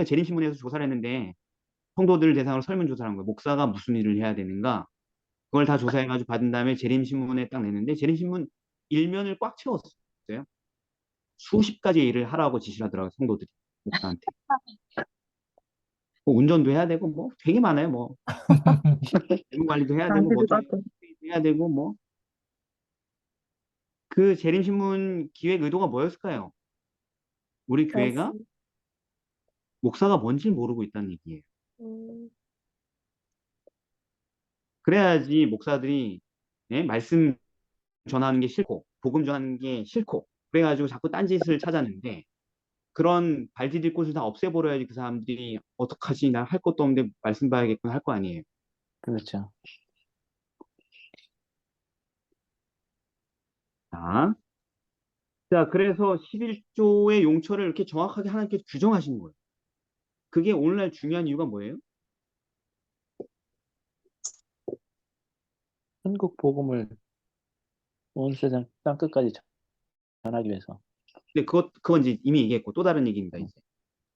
A: 재림신문에서 조사를 했는데 성도들 대상으로 설문조사를 한 거예요. 목사가 무슨 일을 해야 되는가? 그걸 다 조사해가지고 받은 다음에 재림신문에 딱 냈는데 재림신문 일면을 꽉 채웠어요. 수십 가지 일을 하라고 지시를 하더라고요, 성도들이 목사한테. 뭐 운전도 해야 되고 뭐 되게 많아요. 뭐 재무 관리도 해야 되고 뭐 해야 되고 뭐 그 재림신문 기획 의도가 뭐였을까요? 우리 교회가
C: 말씀.
A: 목사가 뭔지 모르고 있다는 얘기예요.
C: 음,
A: 그래야지 목사들이 예? 말씀 전하는 게 싫고 복음 전하는 게 싫고 그래가지고 자꾸 딴짓을 찾았는데 그런 발 디딜 곳을 다 없애버려야지 그 사람들이 어떡하지 나 할 것도 없는데 말씀 봐야겠구나 할 거 아니에요.
B: 그렇죠.
A: 자, 자 그래서 11조의 용처를 이렇게 정확하게 하나님께서 규정하신 거예요. 그게 오늘날 중요한 이유가 뭐예요?
B: 한국 복음을 온 세상 땅 끝까지 전하기 위해서.
A: 근데 그건 이제 이미 얘기했고 또 다른 얘기입니다.
B: 음.
A: 이제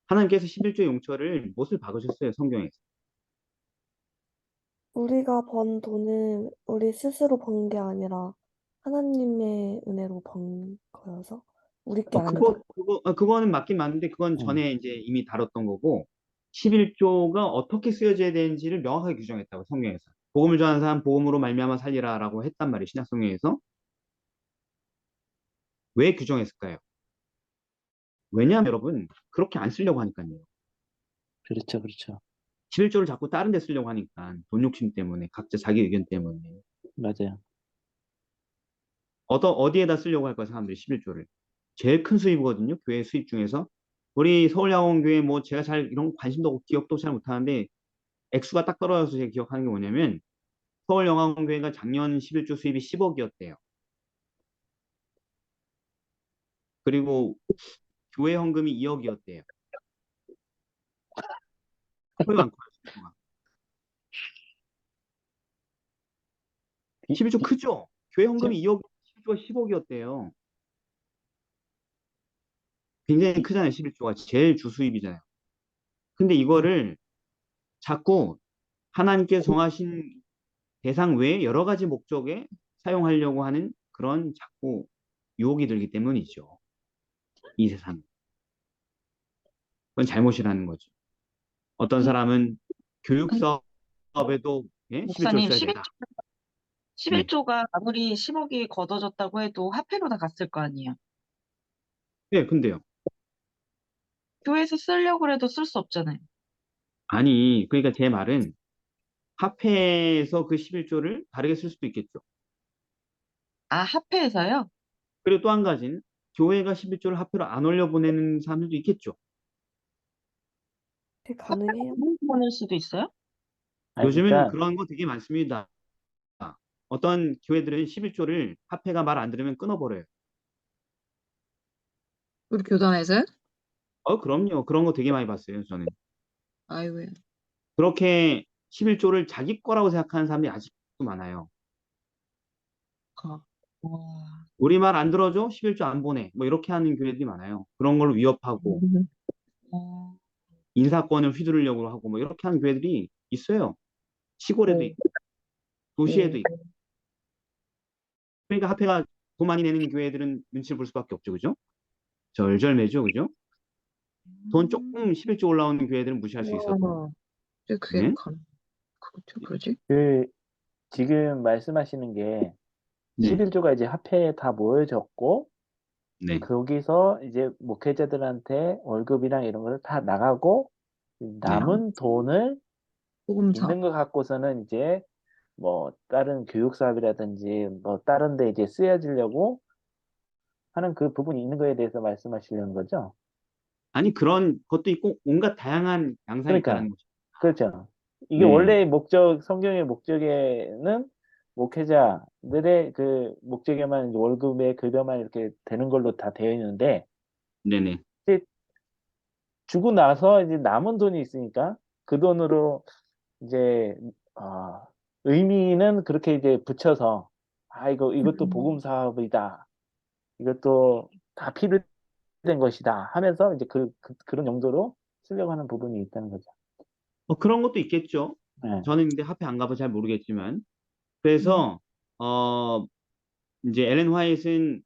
A: 하나님께서 11조 용처를 못을 박으셨어요 성경에서.
C: 우리가 번 돈은 우리 스스로 번 게 아니라 하나님의 은혜로 번 거여서 우리 게 아니다.
A: 그거는 맞긴 맞는데 그건 전에 이제 이미 다뤘던 거고 11조가 어떻게 쓰여져야 되는지를 명확하게 규정했다고 성경에서. 복음을 전하는 사람 복음으로 말미암아 살리라라고 했단 말이에요. 신약 성경에서. 왜 규정했을까요? 왜냐하면 여러분 그렇게 안 쓰려고 하니까요.
B: 그렇죠, 그렇죠.
A: 11조를 자꾸 다른 데 쓰려고 하니까 돈 욕심 때문에 각자 자기 의견 때문에
B: 맞아요.
A: 어디에다 쓰려고 할까요 사람들이 11조를. 제일 큰 수입이거든요. 교회 수입 중에서. 우리 서울야구원교회 뭐 제가 잘 이런 거 관심도 없고 기억도 잘 못하는데 액수가 딱 떨어져서 제가 기억하는 게 뭐냐면 서울영화원교회가 작년 11조 수입이 10억이었대요. 그리고 교회 헌금이 2억이었대요. 커요 안 커요? 수입조가? 11조 크죠? 교회 헌금이 2억, 11조가 10억이었대요. 굉장히 크잖아요. 11조가 제일 주수입이잖아요. 근데 이거를 자꾸 하나님께 정하신 대상 외에 여러 가지 목적에 사용하려고 하는 그런 자꾸 유혹이 들기 때문이죠. 이 세상. 그건 잘못이라는 거죠. 어떤 사람은 교육 사업에도 예? 11조를
D: 목사님,
A: 써야 된다.
D: 11조가 아무리 10억이 걷어졌다고 해도 화폐로 다 갔을 거 아니에요.
A: 네, 근데요.
D: 교회에서 쓰려고 해도 쓸 수 없잖아요.
A: 아니, 그러니까 제 말은 화폐에서 그 11조를 다르게 쓸 수도 있겠죠.
D: 아, 화폐에서요?
A: 그리고 또 한 가지는 교회가 11조를 화폐로 안 올려보내는 사람들도 있겠죠.
C: 그게 가능해요?
D: 못 보낼 수도 있어요?
B: 아니,
A: 요즘은
B: 그러니까
A: 그런 거 되게 많습니다. 어떤 교회들은 11조를 화폐가 말 안 들으면 끊어버려요.
E: 우리 교단에서요?
A: 그럼요. 그런 거 되게 많이 봤어요, 저는.
E: 아이고야.
A: 그렇게 11조를 자기 거라고 생각하는 사람들이 아직도 많아요.
D: 와.
A: 우리 말 안 들어줘? 11조 안 보내. 뭐 이렇게 하는 교회들이 많아요. 그런 걸로 위협하고
D: 어,
A: 인사권을 휘두르려고 하고 뭐 이렇게 하는 교회들이 있어요. 시골에도 있고 도시에도 있고. 그러니까 화폐가 돈 많이 내는 교회들은 눈치를 볼 수밖에 없죠. 그죠? 절절매죠. 그죠? 돈 조금 11조 올라오는 교회들은 무시할 수 있어도.
E: 와. 그게
A: 네?
E: 그렇죠, 그러지?
B: 그 지금 말씀하시는 게
A: 네.
B: 11조가 이제 화폐에 다 모여졌고
A: 네.
B: 거기서 이제 목회자들한테 월급이랑 이런 걸 다 나가고 남은 돈을
E: 복음사.
B: 있는 거 갖고서는 이제 뭐 다른 교육 사업이라든지 뭐 다른 데 이제 쓰여지려고 하는 그 부분이 있는 거에 대해서 말씀하시려는 거죠?
A: 아니, 그런 것도 있고, 온갖 다양한 양상이
B: 그러니까,
A: 있다는 거죠.
B: 그렇죠. 이게
A: 네,
B: 원래의 목적, 성경의 목적에는 목회자들의 그 목적에만 이제 월급의 급여만 이렇게 되는 걸로 다 되어 있는데,
A: 네네.
B: 이제 주고 나서 이제 남은 돈이 있으니까 그 돈으로 이제, 어, 의미는 그렇게 이제 붙여서, 이것도 복음 사업이다. 이것도 다 필요된 것이다 하면서 이제 그런 용도로 쓰려고 하는 부분이 있다는 거죠.
A: 그런 것도 있겠죠.
B: 네.
A: 저는 근데 합해 안 가봐서 잘 모르겠지만.
E: 음.
A: 그래서, 이제 엘렌 화이트는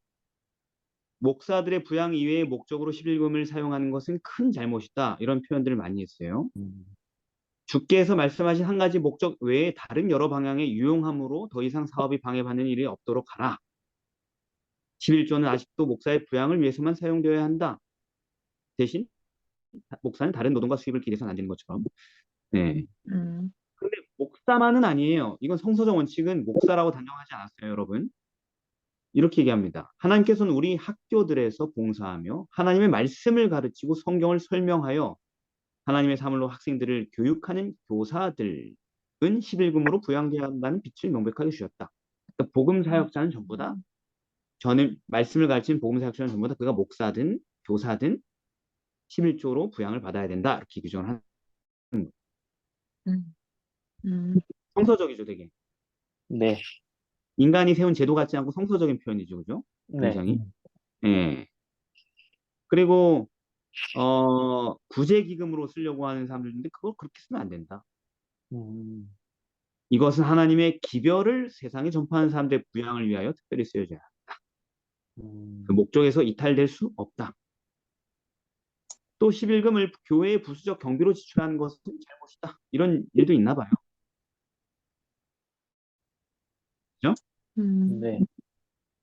A: 목사들의 부양 이외의 목적으로 11금을 사용하는 것은 큰 잘못이다. 이런 표현들을 많이 했어요.
B: 음,
A: 주께서 말씀하신 한 가지 목적 외에 다른 여러 방향의 유용함으로 더 이상 사업이 방해받는 일이 없도록 하라. 11조는 아직도 목사의 부양을 위해서만 사용되어야 한다. 대신 목사는 다른 노동과 수입을 기대해서는 안 되는 것처럼. 네.
E: 음.
A: 근데 목사만은 아니에요. 이건 성서적 원칙은 목사라고 단정하지 않았어요, 여러분. 이렇게 얘기합니다. 하나님께서는 우리 학교들에서 봉사하며 하나님의 말씀을 가르치고 성경을 설명하여 하나님의 사물로 학생들을 교육하는 교사들은 11금으로 부양돼야 한다는 빛을 명백하게 주셨다. 그러니까 복음 사역자는 전부 다 저는 말씀을 가르치는 복음 사역자는 전부 다 그가 목사든 교사든 11조로 부양을 받아야 된다. 이렇게 규정을 하는 거예요.
E: 음. 음.
A: 성서적이죠, 되게.
B: 네,
A: 인간이 세운 제도 같지 않고 성서적인 표현이죠, 그죠?
B: 네,
A: 굉장히. 예. 그리고 구제기금으로 쓰려고 하는 사람들인데 그걸 그렇게 쓰면 안 된다.
B: 음,
A: 이것은 하나님의 기별을 세상에 전파하는 사람들의 부양을 위하여 특별히 쓰여져야 한다. 그
B: 음,
A: 목적에서 이탈될 수 없다. 또 11금을 교회의 부수적 경비로 지출하는 것은 잘못이다. 이런 일도 있나 봐요. 그죠?
B: 네,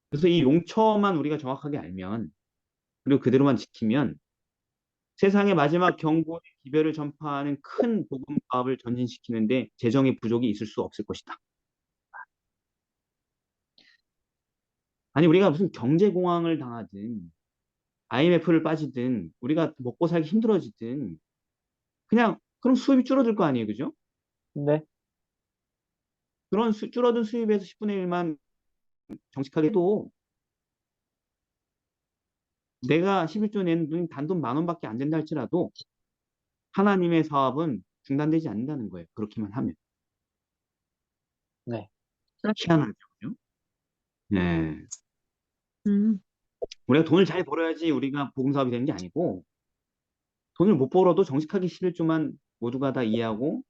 A: 그래서 이 용처만 우리가 정확하게 알면 그리고 그대로만 지키면 세상의 마지막 경고의 기별을 전파하는 큰 복음 사업을 전진시키는데 재정의 부족이 있을 수 없을 것이다. 아니 우리가 무슨 경제공황을 당하든 IMF를 빠지든 우리가 먹고 살기 힘들어지든 그냥 그럼 수입이 줄어들 거 아니에요, 그죠?
B: 네,
A: 그런 줄어든 수입에서 10분의 1만 정직하게 해도 내가 11조 내는 돈이 단돈 10,000원밖에 안 된다 할지라도 하나님의 사업은 중단되지 않는다는 거예요. 그렇게만 하면.
B: 네,
A: 희한하죠, 그죠? 네.
E: 음.
A: 우리가 돈을 잘 벌어야지 우리가 복음 사업이 되는 게 아니고 돈을 못 벌어도 정직하게 11조만 모두가 다 이해하고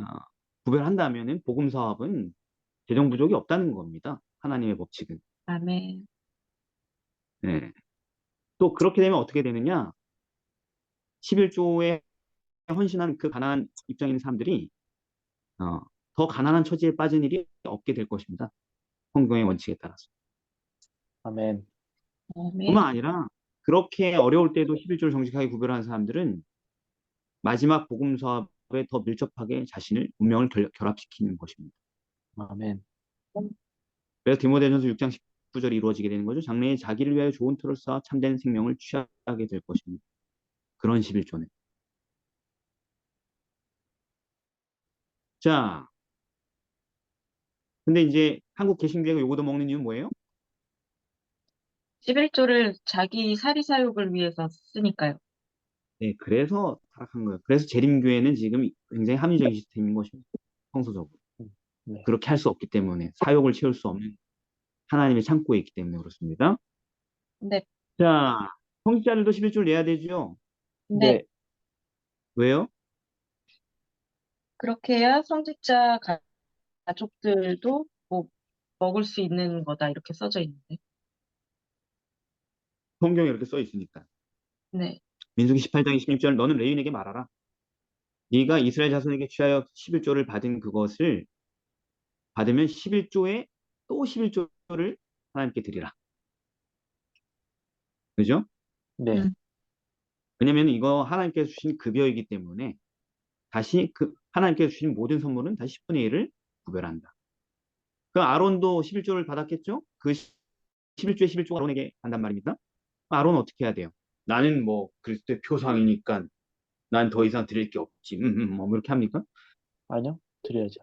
A: 어, 구별한다면은 복음 사업은 재정 부족이 없다는 겁니다. 하나님의 법칙은.
D: 아멘.
A: 네. 또 그렇게 되면 어떻게 되느냐? 11조에 헌신한 그 가난한 입장에 있는 사람들이 어, 더 가난한 처지에 빠진 일이 없게 될 것입니다. 성경의 원칙에 따라서.
B: 아멘.
A: 뿐만
D: 아멘.
A: 아니라 그렇게 어려울 때도 11조를 정직하게 구별하는 사람들은 마지막 복음 사업에 더 밀접하게 자신을 운명을 결합시키는 것입니다.
B: 아멘.
A: 그래서 디모데전서 6장 19절이 이루어지게 되는 거죠. 장래에 자기를 위하여 좋은 터를 쌓아 참된 생명을 취하게 될 것입니다. 그런 11조는. 자, 근데 이제 한국 개신교회가 요거도 먹는 이유는 뭐예요?
D: 11조를 자기 사리사욕을 위해서 쓰니까요.
A: 네, 그래서 타락한 거예요. 그래서 재림교회는 지금 굉장히 합리적인 시스템인 것입니다. 성서적으로.
B: 네,
A: 그렇게 할 수 없기 때문에 사욕을 채울 수 없는 하나님의 창고에 있기 때문에 그렇습니다.
D: 근데,
A: 자, 성직자들도 11조를 내야 되죠?
D: 근데
B: 네,
A: 왜요?
D: 그렇게 해야 성직자 가족들도 뭐 먹을 수 있는 거다 이렇게 써져 있는데.
A: 성경에 이렇게 써 있으니까.
D: 네.
A: 민수기 18장 26절 너는 레위인에게 말하라. 네가 이스라엘 자손에게 취하여 11조를 받은 그것을 받으면 11조에 또 11조를 하나님께 드리라. 그죠?
B: 네,
E: 음.
A: 왜냐면 이거 하나님께서 주신 급여이기 때문에 다시 그 하나님께서 주신 모든 선물은 다시 10분의 1을 구별한다. 그 아론도 11조를 받았겠죠? 그 11조에 11조가 아론에게 한단 말입니다. 아론은 어떻게 해야 돼요? 나는 뭐 그리스도의 표상이니까 난 더 이상 드릴 게 없지. 뭐 이렇게 합니까?
B: 아니요, 드려야죠.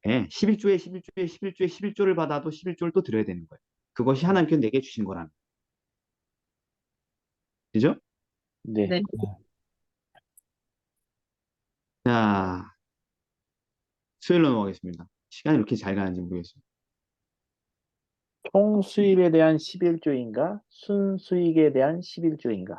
A: 예, 11조에 11조에 11조에 11조를 받아도 11조를 또 드려야 되는 거예요. 그것이 하나님께서 내게 주신 거라는 거예요. 그죠?
B: 네.
D: 네.
A: 자, 수요일로 넘어가겠습니다. 시간이 이렇게 잘 가는지 모르겠어요.
B: 총 수입에 대한 11조인가? 순수익에 대한 11조인가?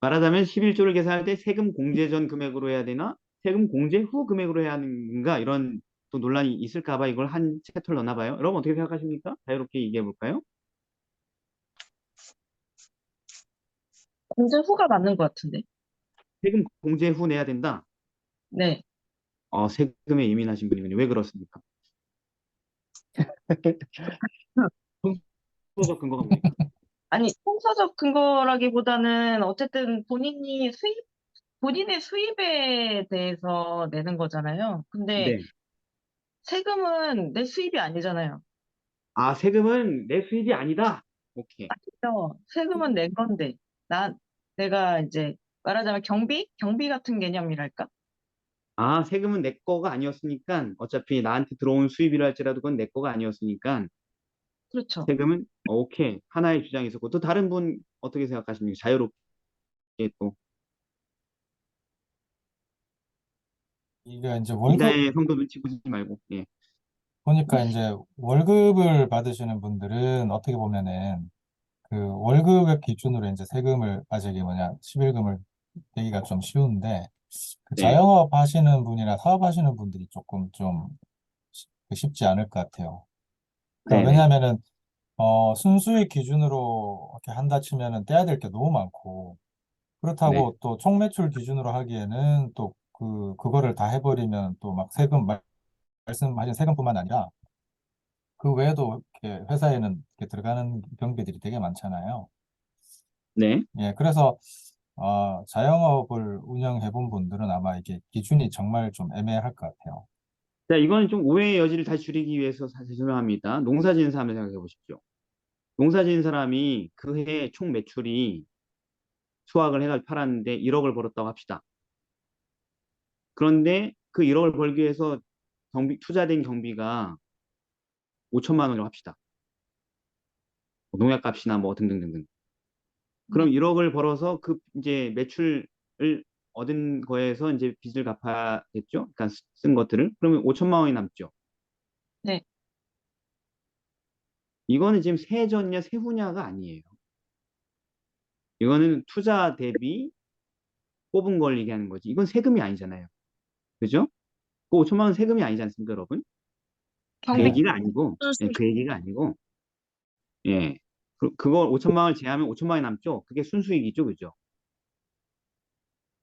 A: 말하자면 11조를 계산할 때 세금 공제 전 금액으로 해야 되나? 세금 공제 후 금액으로 해야 하는가? 이런 또 논란이 있을까 봐 이걸 한 챕터를 넣나 봐요. 여러분 어떻게 생각하십니까? 자유롭게 얘기해 볼까요?
D: 공제 후가 맞는 것 같은데.
A: 세금 공제 후 내야 된다.
D: 네.
A: 세금에 예민하신 분이군요. 왜 그렇습니까? 통계적 근거가 뭡니까?
D: 아니, 통사적 근거라기보다는 어쨌든 본인의 수입에 대해서 내는 거잖아요. 근데
A: 네.
D: 세금은 내 수입이 아니잖아요.
A: 세금은 내 수입이 아니다. 오케이.
D: 그래서 세금은 내 건데, 내가 이제 말하자면 경비 같은 개념이랄까?
A: 세금은 내 거가 아니었으니까 어차피 나한테 들어온 수입이라 할지라도 그건 내 거가 아니었으니까
D: 그렇죠.
A: 세금은 오케이. 하나의 주장이 있었고 또 다른 분 어떻게 생각하십니까? 자유롭게 또
F: 이게 이제 월급
A: 이자의 성도 눈치 보지 말고 예.
F: 보니까 이제 월급을 받으시는 분들은 어떻게 보면은 그 월급의 기준으로 이제 세금을 이게 뭐냐 11금을 내기가 좀 쉬운데 그
A: 네.
F: 자영업 하시는 분이나 사업하시는 분들이 조금 좀 쉽지 않을 것 같아요. 그러니까
A: 네네.
F: 왜냐하면은 순수익 기준으로 이렇게 한다 치면은 떼야 될 게 너무 많고
A: 네.
F: 그렇다고 또 총매출 기준으로 하기에는 또 그거를 다 해버리면 또 막 말씀하신 세금뿐만 아니라 그 외에도 이렇게 회사에는 이렇게 들어가는 경비들이 되게 많잖아요.
A: 네.
F: 예, 그래서 자영업을 운영해 본 분들은 아마 이게 기준이 정말 좀 애매할 것 같아요.
A: 자, 이건 좀 오해의 여지를 다 줄이기 위해서 사실 설명합니다. 농사 지은 사람을 생각해 보십시오. 농사 지은 사람이 그 해 총 매출이 수확을 해가지고 팔았는데 1억을 벌었다고 합시다. 그런데 그 1억을 벌기 위해서 투자된 경비가 5천만 원이라고 합시다. 뭐 농약값이나 뭐 등등등등. 그럼 1억을 벌어서 그 이제 매출을 얻은 거에서 이제 빚을 갚아야겠죠? 그러니까 쓴 것들을. 그러면 5천만 원이 남죠.
D: 네.
A: 이거는 지금 세전냐 세후냐가 아니에요. 이거는 투자 대비 뽑은 걸 얘기하는 거지. 이건 세금이 아니잖아요. 그죠? 그 5천만 원 세금이 아니지 않습니까, 여러분? 그
D: 경비
A: 얘기가 아니고, 예, 그 얘기가 아니고, 예. 그걸 5천만 원을 제하면 5천만 원이 남죠? 그게 순수익이죠, 그죠?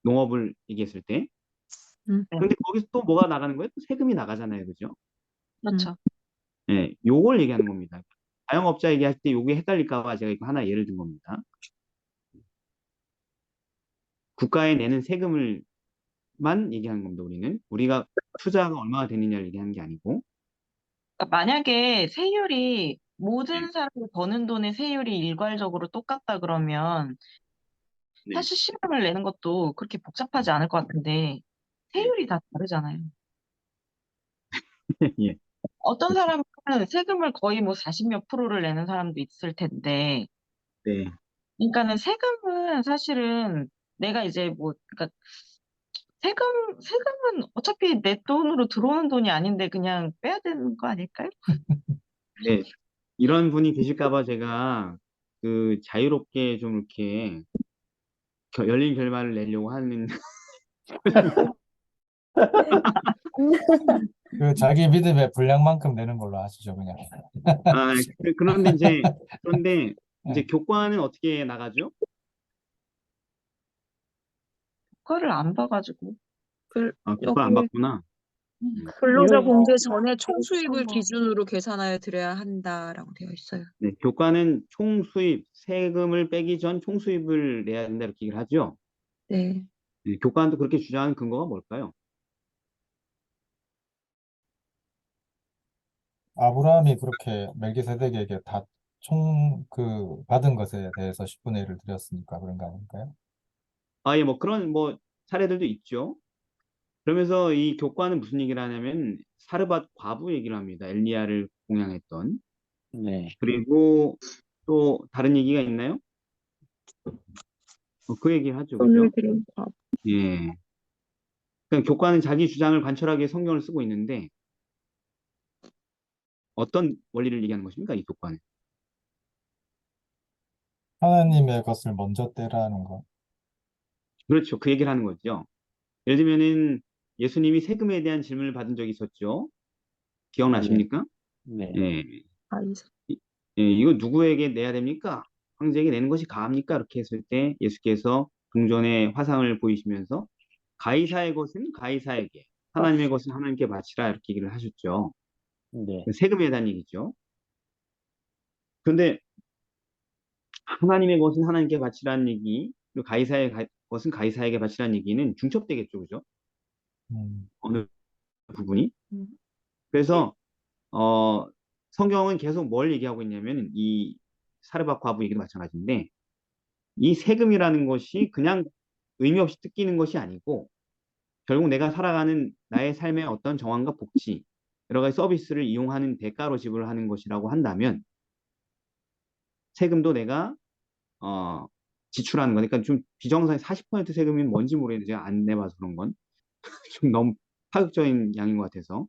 A: 농업을 얘기했을 때.
E: 음,
D: 네.
A: 근데 거기서 또 뭐가 나가는 거예요? 또 세금이 나가잖아요, 그죠?
D: 그렇죠.
A: 예, 요걸 얘기하는 겁니다. 자영업자 얘기할 때 요게 헷갈릴까 봐 제가 이거 하나 예를 든 겁니다. 국가에 내는 세금을만 얘기하는 겁니다, 우리는. 우리가 투자가 얼마나 되느냐를 얘기하는 게 아니고.
D: 그러니까 만약에 세율이
A: 네.
D: 모든 사람이 버는 돈의 세율이 일괄적으로 똑같다 그러면
A: 네.
D: 사실 실업을 내는 것도 그렇게 복잡하지 않을 것 같은데
A: 네.
D: 세율이 다 다르잖아요.
A: 예.
D: 어떤
A: 그렇죠.
D: 사람은 세금을 거의 뭐 40 몇 프로를 내는 사람도 있을 텐데
A: 네.
D: 그러니까는 세금은 사실은 내가 이제 뭐 그러니까 세금은 어차피 내 돈으로 들어오는 돈이 아닌데 그냥 빼야 되는 거 아닐까요?
A: 네. 이런 분이 계실까 봐 제가 그 자유롭게 좀 이렇게 열린 결말을 내려고 하는
F: 그 자기 믿음의 분량만큼 내는 걸로 하시죠, 그냥.
A: 그런데 이제
F: 네.
A: 교과는 어떻게 나가죠?
D: 그거를 안 봐가지고
A: 교과 안
E: 여기
A: 받구나.
E: 근로자
B: 이거
E: 공제 전에 총수입을
C: 뭐
E: 기준으로 계산하여 드려야 한다라고 되어 있어요.
A: 네, 교과는 총수입, 세금을 빼기 전 총수입을 내야 된다 이렇게 얘기를 하죠.
E: 네.
A: 네, 교과는 또 그렇게 주장하는 근거가 뭘까요?
F: 아브라함이 그렇게 멜기세덱에게 다 받은 것에 대해서 10분의 1을 드렸으니까 그런 거 아닐까요?
A: 예, 뭐 그런 뭐 사례들도 있죠. 그러면서 이 교과는 무슨 얘기를 하냐면 사르밧 과부 얘기를 합니다. 엘리야를 공양했던.
B: 네.
A: 그리고 또 다른 얘기가 있나요? 그 얘기 하죠,
E: 돈을
A: 그죠?
E: 들인 밥.
A: 예. 그러니까 교과는 자기 주장을 관철하게 성경을 쓰고 있는데 어떤 원리를 얘기하는 것입니까, 이 교과는?
F: 하나님의 것을 먼저 떼라는 거.
A: 그렇죠. 그 얘기를 하는 거죠. 예를 들면은 예수님이 세금에 대한 질문을 받은 적이 있었죠.
B: 네.
A: 기억나십니까?
B: 네.
A: 예.
E: 아이사.
A: 이거 누구에게 내야 됩니까? 황제에게 내는 것이 가합니까? 이렇게 했을 때 예수께서 궁전의 화상을 보이시면서 가이사의 것은 가이사에게, 하나님의 것은 하나님께 바치라 이렇게 얘기를 하셨죠.
B: 네.
A: 세금에 대한 얘기죠. 그런데 하나님의 것은 하나님께 바치라는 얘기, 그리고 것은 가이사에게 바치라는 얘기는 중첩되겠죠, 그죠?
F: 음,
A: 어느 부분이?
E: 음.
A: 그래서 성경은 계속 뭘 얘기하고 있냐면 이 사르밧 과부 얘기도 마찬가지인데 이 세금이라는 것이 그냥 의미 없이 뜯기는 것이 아니고 결국 내가 살아가는 나의 삶의 어떤 정황과 복지, 여러 가지 서비스를 이용하는 대가로 지불하는 것이라고 한다면 세금도 내가 어, 지출하는 거니까 좀 비정상의 40% 세금이 뭔지 모르겠는데 제가 안 내봐서 그런 건 좀 너무 파격적인 양인 것 같아서.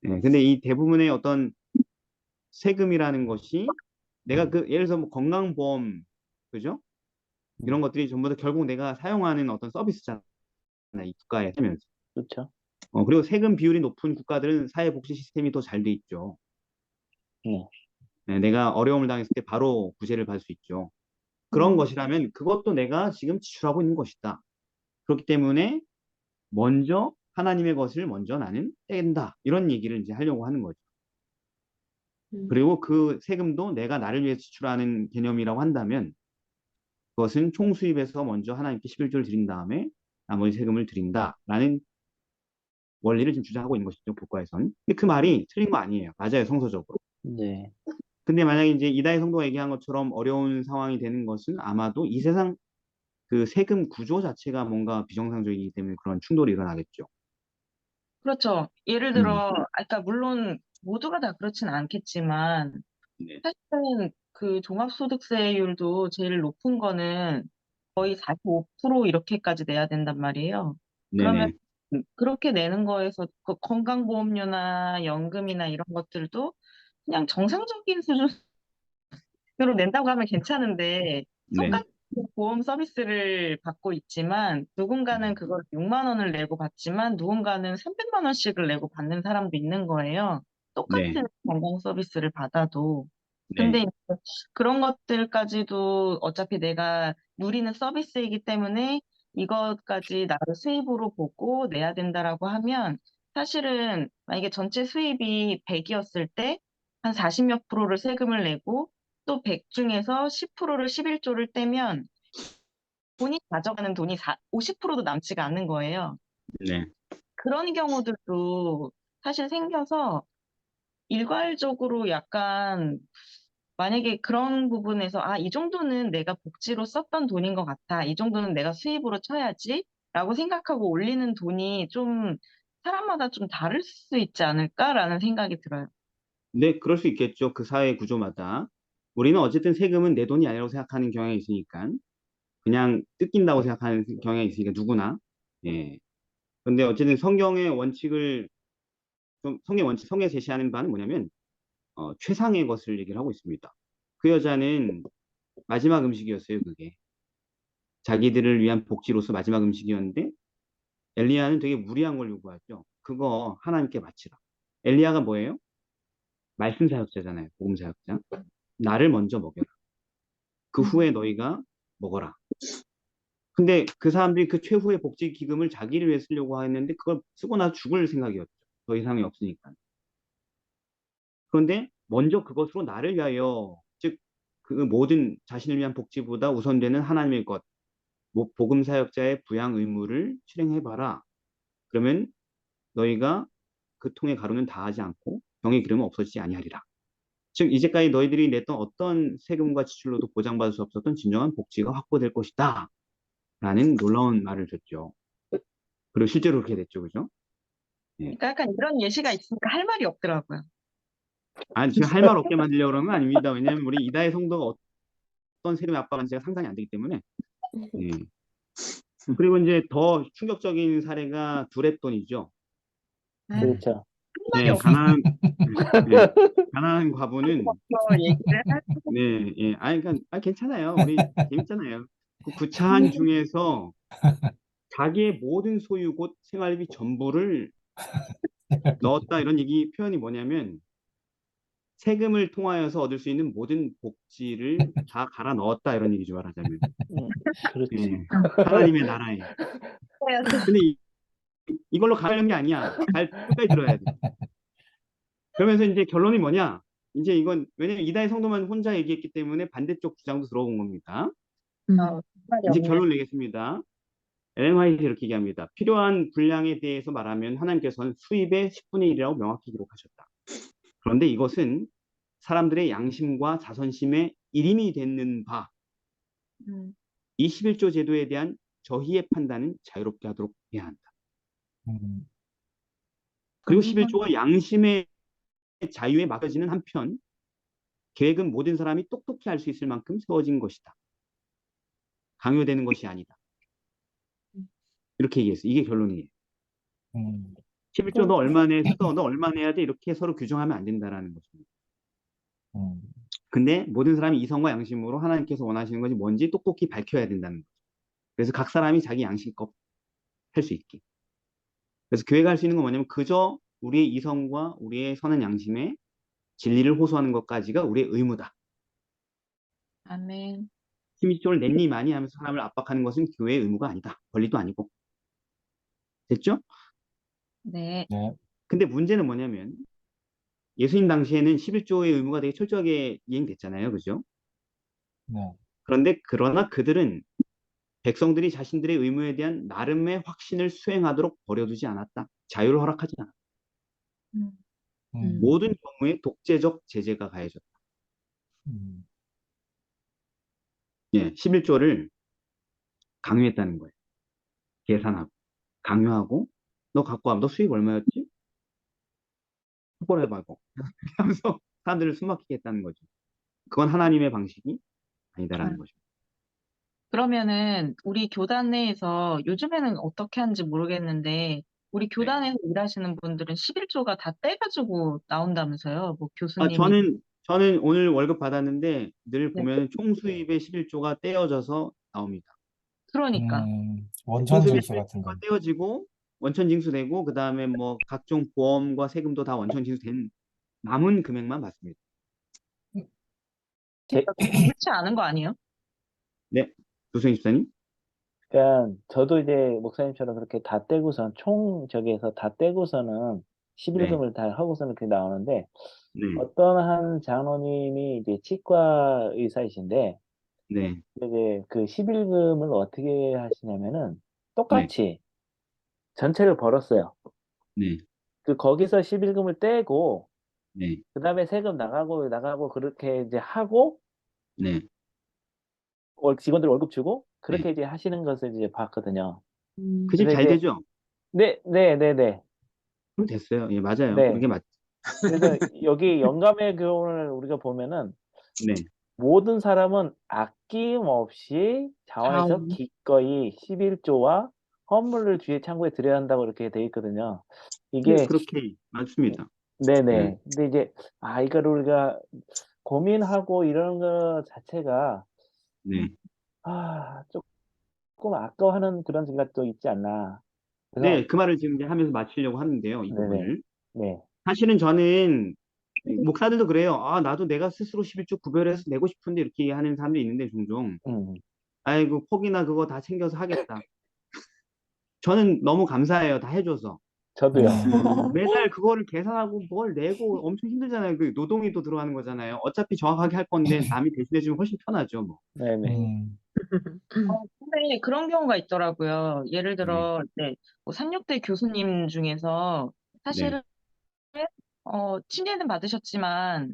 A: 예, 근데 이 대부분의 어떤 세금이라는 것이 내가 예를 들어서 뭐 건강보험, 그죠? 이런 것들이 전부 다 결국 내가 사용하는 어떤 서비스잖아, 이 국가에 살면서.
B: 그렇죠.
A: 그리고 세금 비율이 높은 국가들은 사회복지 시스템이 더 잘 돼 있죠.
B: 네.
A: 네, 내가 어려움을 당했을 때 바로 구제를 받을 수 있죠. 그런 것이라면 그것도 내가 지금 지출하고 있는 것이다. 그렇기 때문에 먼저 하나님의 것을 먼저 나는 뗀다. 이런 얘기를 이제 하려고 하는 거죠. 그리고 그 세금도 내가 나를 위해 지출하는 개념이라고 한다면 그것은 총수입에서 먼저 하나님께 11조를 드린 다음에 나머지 세금을 드린다라는 원리를 지금 주장하고 있는 것이죠, 교과에서는. 근데 그 말이 틀린 거 아니에요. 맞아요, 성서적으로.
B: 네.
A: 근데 만약에 이제 이다희 성도가 얘기한 것처럼 어려운 상황이 되는 것은 아마도 이 세상 그 세금 구조 자체가 뭔가 비정상적이기 때문에 그런 충돌이 일어나겠죠.
D: 그렇죠. 예를
A: 음,
D: 들어, 아까 물론 모두가 다 그렇진 않겠지만,
A: 네,
D: 사실은 그 종합소득세율도 제일 높은 거는 거의 45% 이렇게까지 내야 된단 말이에요. 그러면
A: 네네,
D: 그렇게 내는 거에서 그 건강보험료나 연금이나 이런 것들도 그냥 정상적인 수준으로 낸다고 하면 괜찮은데
A: 네,
D: 똑같은 보험 서비스를 받고 있지만 누군가는 그걸 6만 원을 내고 받지만 누군가는 300만 원씩을 내고 받는 사람도 있는 거예요.
A: 네,
D: 똑같은 건강 서비스를 받아도. 근데
A: 네,
D: 이제 그런 것들까지도 어차피 내가 누리는 서비스이기 때문에 이것까지 나를 수입으로 보고 내야 된다라고 하면 사실은 만약에 전체 수입이 100이었을 때 한 40 몇 프로를 세금을 내고 또 100 중에서 10%를 11조를 떼면 본인이 가져가는 돈이 50%도 남지가 않는 거예요.
A: 네.
D: 그런 경우들도 사실 생겨서 일괄적으로 약간 만약에 그런 부분에서 아, 이 정도는 내가 복지로 썼던 돈인 것 같아. 이 정도는 내가 수입으로 쳐야지. 라고 생각하고 올리는 돈이 좀 사람마다 좀 다를 수 있지 않을까라는 생각이 들어요.
A: 네, 그럴 수 있겠죠. 그 사회 구조마다. 우리는 어쨌든 세금은 내 돈이 아니라고 생각하는 경향이 있으니까. 그냥 뜯긴다고 생각하는 경향이 있으니까 누구나. 예. 근데 어쨌든 성경의 원칙을 성경의 원칙, 성경에 제시하는 바는 뭐냐면 최상의 것을 얘기를 하고 있습니다. 그 여자는 마지막 음식이었어요, 그게. 자기들을 위한 복지로서 마지막 음식이었는데 엘리야는 되게 무리한 걸 요구하죠. 그거 하나님께 바치라. 엘리야가 뭐예요? 말씀 사역자잖아요. 복음 사역자. 나를 먼저 먹여라. 그 후에 너희가 먹어라. 근데 그 사람들이 그 최후의 복지 기금을 자기를 위해 쓰려고 했는데 그걸 쓰고 나서 죽을 생각이었죠. 더 이상이 없으니까. 그런데 먼저 그것으로 나를 위하여, 즉 그 모든 자신을 위한 복지보다 우선되는 하나님의 것, 복음 사역자의 부양 의무를 실행해봐라. 그러면 너희가 그 통의 가루는 다하지 않고 병의 기름은 없어지지 아니하리라. 즉 이제까지 너희들이 냈던 어떤 세금과 지출로도 보장받을 수 없었던 진정한 복지가 확보될 것이다. 라는 놀라운 말을 줬죠. 그리고 실제로 그렇게 됐죠. 그죠? 예.
D: 그러니까 약간 이런 예시가 있으니까 할 말이 없더라고요.
A: 아니, 지금 할 말 없게 만들려고 그러는 건 아닙니다. 왜냐하면 우리 이다혜 성도가 어떤 세금의 압박을 하는지가 상상이 안 되기 때문에. 예. 그리고 이제 더 충격적인 사례가 두랩돈이죠.
D: 아,
B: 그렇죠.
D: 할 말이
A: 예,
D: 없어
A: 가난한 과부는
D: 얘기를 할
A: 네, 예, 아니, 그러니까 괜찮아요. 우리 재밌잖아요. 그 구차한 중에서 자기의 모든 소유 곧 생활비 전부를 넣었다 이런 얘기 표현이 뭐냐면 세금을 통하여서 얻을 수 있는 모든 복지를 다 갈아 넣었다 이런 얘기죠 말하자면.
B: 그렇죠.
A: 예, 하나님의 나라에. 근데 이걸로 가려는 게 아니야. 잘 끝까지 들어야 돼. 그러면서 이제 결론이 뭐냐? 이제 이건 왜냐면 이다의 성도만 혼자 얘기했기 때문에 반대쪽 주장도 들어본 겁니다.
D: 말이
A: 이제
D: 없네.
A: 결론 내겠습니다. 엘렌 화이트 이렇게 얘기합니다. 필요한 분량에 대해서 말하면 하나님께서는 수입의 10분의 1이라고 명확히 기록하셨다. 그런데 이것은 사람들의 양심과 자존심에 일임이 되는 바,
D: 음,
A: 이 11조 제도에 대한 저희의 판단은 자유롭게 하도록 해야 한다.
F: 음,
A: 그리고 11조가 양심의 자유에 맡겨지는 한편 계획은 모든 사람이 똑똑히 할 수 있을 만큼 세워진 것이다. 강요되는 것이 아니다. 이렇게 얘기했어요. 이게 결론이에요.
F: 음,
A: 11조 너 얼마 냈어? 너 얼마 내야 돼? 이렇게 서로 규정하면 안 된다라는 것입니다.
F: 음,
A: 근데 모든 사람이 이성과 양심으로 하나님께서 원하시는 것이 뭔지 똑똑히 밝혀야 된다는 거죠. 그래서 각 사람이 자기 양심껏 할 수 있게. 그래서 교회가 할 수 있는 건 뭐냐면 그저 우리의 이성과 우리의 선한 양심에 진리를 호소하는 것까지가 우리의 의무다.
D: 아멘.
A: 12조를 냈니 많이 하면서 사람을 압박하는 것은 교회의 의무가 아니다. 권리도 아니고. 됐죠?
D: 네.
F: 네,
A: 근데 문제는 뭐냐면 예수님 당시에는 11조의 의무가 되게 철저하게 이행됐잖아요. 그죠?
F: 네,
A: 그러나 그들은 백성들이 자신들의 의무에 대한 나름의 확신을 수행하도록 버려두지 않았다. 자유를 허락하지 않았다.
D: 음,
F: 음,
A: 모든 경우에 독재적 제재가 가해졌다.
F: 음,
A: 예, 11조를 강요했다는 거예요. 계산하고, 강요하고, 너 갖고 와. 너 수입 얼마였지? 똑바로 해봐, 이거. 하면서 사람들을 숨막히게 했다는 거죠. 그건 하나님의 방식이 아니다라는 거죠.
D: 그러면은 우리 교단 내에서 요즘에는 어떻게 하는지 모르겠는데 우리 교단에서 일하시는 분들은 11조가 다 떼가지고 나온다면서요. 뭐
A: 아,
D: 교수님이.
A: 저는 오늘 월급 받았는데 늘
D: 네.
A: 보면 총수입의 11조가 떼어져서 나옵니다.
D: 그러니까.
F: 원천
A: 총수입의
F: 징수 같은
A: 11조가
F: 거.
A: 떼어지고 원천 징수되고 그 다음에 뭐 각종 보험과 세금도 다 원천 징수된 남은 금액만 받습니다.
B: 제,
D: 그렇지 않은 거 아니에요?
A: 네, 조승희 집사님.
B: 그러니까 저도 이제 목사님처럼 그렇게 다 떼고선 총 저기에서 다 떼고서는
A: 네,
B: 11금을 다 하고서는 그렇게 나오는데
A: 네,
B: 어떤 한 장로님이 이제 치과 의사이신데
A: 네,
B: 이제 그 11금을 어떻게 하시냐면은
A: 네,
B: 똑같이 전체를 벌었어요.
A: 네,
B: 그 거기서 11금을 떼고
A: 네,
B: 그다음에 세금 나가고 그렇게 이제 하고
A: 네,
B: 직원들 월급 주고
A: 네.
B: 그렇게 이제 하시는 것을 이제 봤거든요.
A: 그 집
B: 그래서
A: 잘
B: 이제
A: 되죠?
B: 네.
A: 그럼 됐어요. 예, 맞아요.
B: 네.
A: 그게 맞.
B: 그래서 여기 영감의 교훈을 우리가 보면은
A: 네,
B: 모든 사람은 아낌없이 자원에서
D: 자원.
B: 기꺼이 11조와 헌물을 주의 창고에 드려야 한다고 이렇게 돼 있거든요.
A: 네,
B: 이게
A: 그렇게 맞습니다. 네,
B: 네네. 근데 이제 이거를 우리가 고민하고 이런 거 자체가
A: 네,
B: 조금 아까워하는 그런 생각도 있지 않나. 그래서
A: 네, 그 말을 지금 이제 하면서 마치려고 하는데요. 이
B: 네네.
A: 부분을.
B: 네.
A: 사실은 저는 목사들도 그래요. 아, 나도 내가 스스로 11조 구별해서 내고 싶은데 이렇게 하는 사람들이 있는데 종종
B: 음,
A: 아이고 폭이나 그거 다 챙겨서 하겠다. 저는 너무 감사해요. 다 해줘서.
B: 저도요.
A: 매달 그거를 계산하고 뭘 내고 엄청 힘들잖아요. 그 노동이 또 들어가는 거잖아요. 어차피 정확하게 할 건데 남이 대신해주면 훨씬 편하죠. 뭐.
B: 네네.
D: 근데 그런 경우가 있더라고요. 예를
A: 네,
D: 들어, 네, 뭐 삼육대 교수님 중에서
A: 네,
D: 사실은, 친례는 받으셨지만,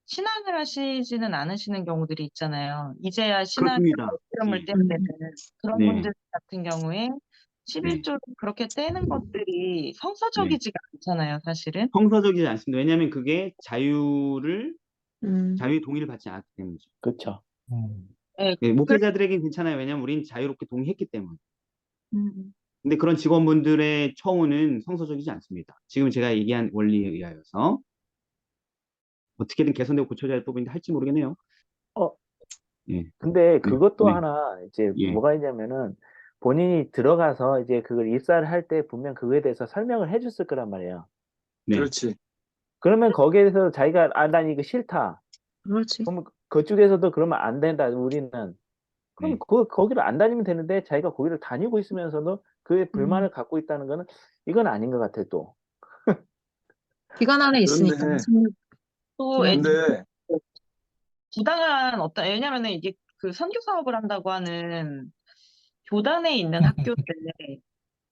D: 신앙을 하시지는 않으시는 경우들이 있잖아요. 이제야 신앙의
A: 그렇습니다.
D: 흐름을
A: 네.
D: 떼게 되는 그런
A: 네.
D: 분들 같은 경우에
A: 네.
D: 11조를 그렇게 떼는 것들이
A: 네.
D: 성서적이지가 않잖아요, 사실은.
A: 성서적이지 않습니다. 왜냐하면 그게 자유의
E: 음,
A: 동의를 받지 않았기 때문이죠.
B: 그렇죠.
F: 음.
D: 예,
A: 네, 목회자들에겐 괜찮아요. 왜냐하면 우린 자유롭게 동의했기 때문에.
E: 음,
A: 근데 그런 직원분들의 처우는 성서적이지 않습니다. 지금 제가 얘기한 원리에 의하여서 어떻게든 개선되고 고쳐져야 할 부분인데 할지 모르겠네요.
B: 어,
A: 예,
B: 근데
A: 네,
B: 그것도
A: 네,
B: 하나 이제
A: 예,
B: 뭐가 있냐면은 본인이 들어가서 이제 그걸 입사를 할 때 분명 그거에 대해서 설명을 해줬을 거란 말이에요.
A: 네,
G: 그렇지.
B: 그러면 거기에서 자기가 난 이거 싫다.
E: 그렇지.
B: 그러면 그쪽에서도 그러면 안 된다. 우리는 그럼
A: 네.
B: 거기를 안 다니면 되는데 자기가 거기를 다니고 있으면서도 그에 불만을 갖고 있다는 거는 이건 아닌 것 같아 또.
E: 기관 안에
G: 그런데,
E: 있으니까.
D: 또
E: 기관.
G: 근데,
D: 부당한 어떤, 왜냐면은 이게 그 선교 사업을 한다고 하는 교단에 있는 학교들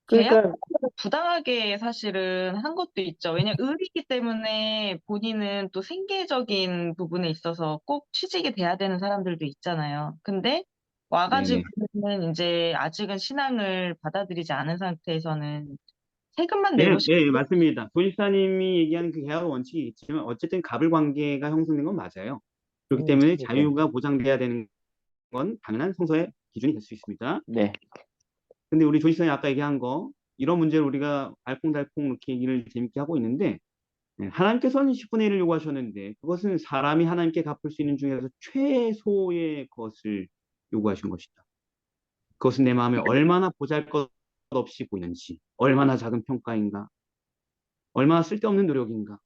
D: 계약을
B: 그러니까
D: 부당하게 사실은 한 것도 있죠. 왜냐면 의리기 때문에 본인은 또 생계적인 부분에 있어서 꼭 취직이 돼야 되는 사람들도 있잖아요. 근데
A: 네네.
D: 와가지고는 이제 아직은 신앙을 받아들이지 않은 상태에서는 세금만
A: 예,
D: 내고
A: 예, 맞습니다. 도지사님이 얘기하는 그 계약 원칙이 있지만 어쨌든 갑을 관계가 형성된 건 맞아요. 그렇기 때문에
B: 그렇죠.
A: 자유가 보장돼야 되는 건 당연한 성서의 기준이 될 수 있습니다.
B: 네.
A: 근데 우리 조지사님 아까 얘기한 거 이런 문제를 우리가 알콩달콩 이렇게 얘기를 재밌게 하고 있는데 하나님께서는 10분의 1을 요구하셨는데 그것은 사람이 하나님께 갚을 수 있는 중에서 최소의 것을 요구하신 것이다. 그것은 내 마음에 얼마나 보잘것없이 보이는지, 얼마나 작은 평가인가, 얼마나 쓸데없는 노력인가.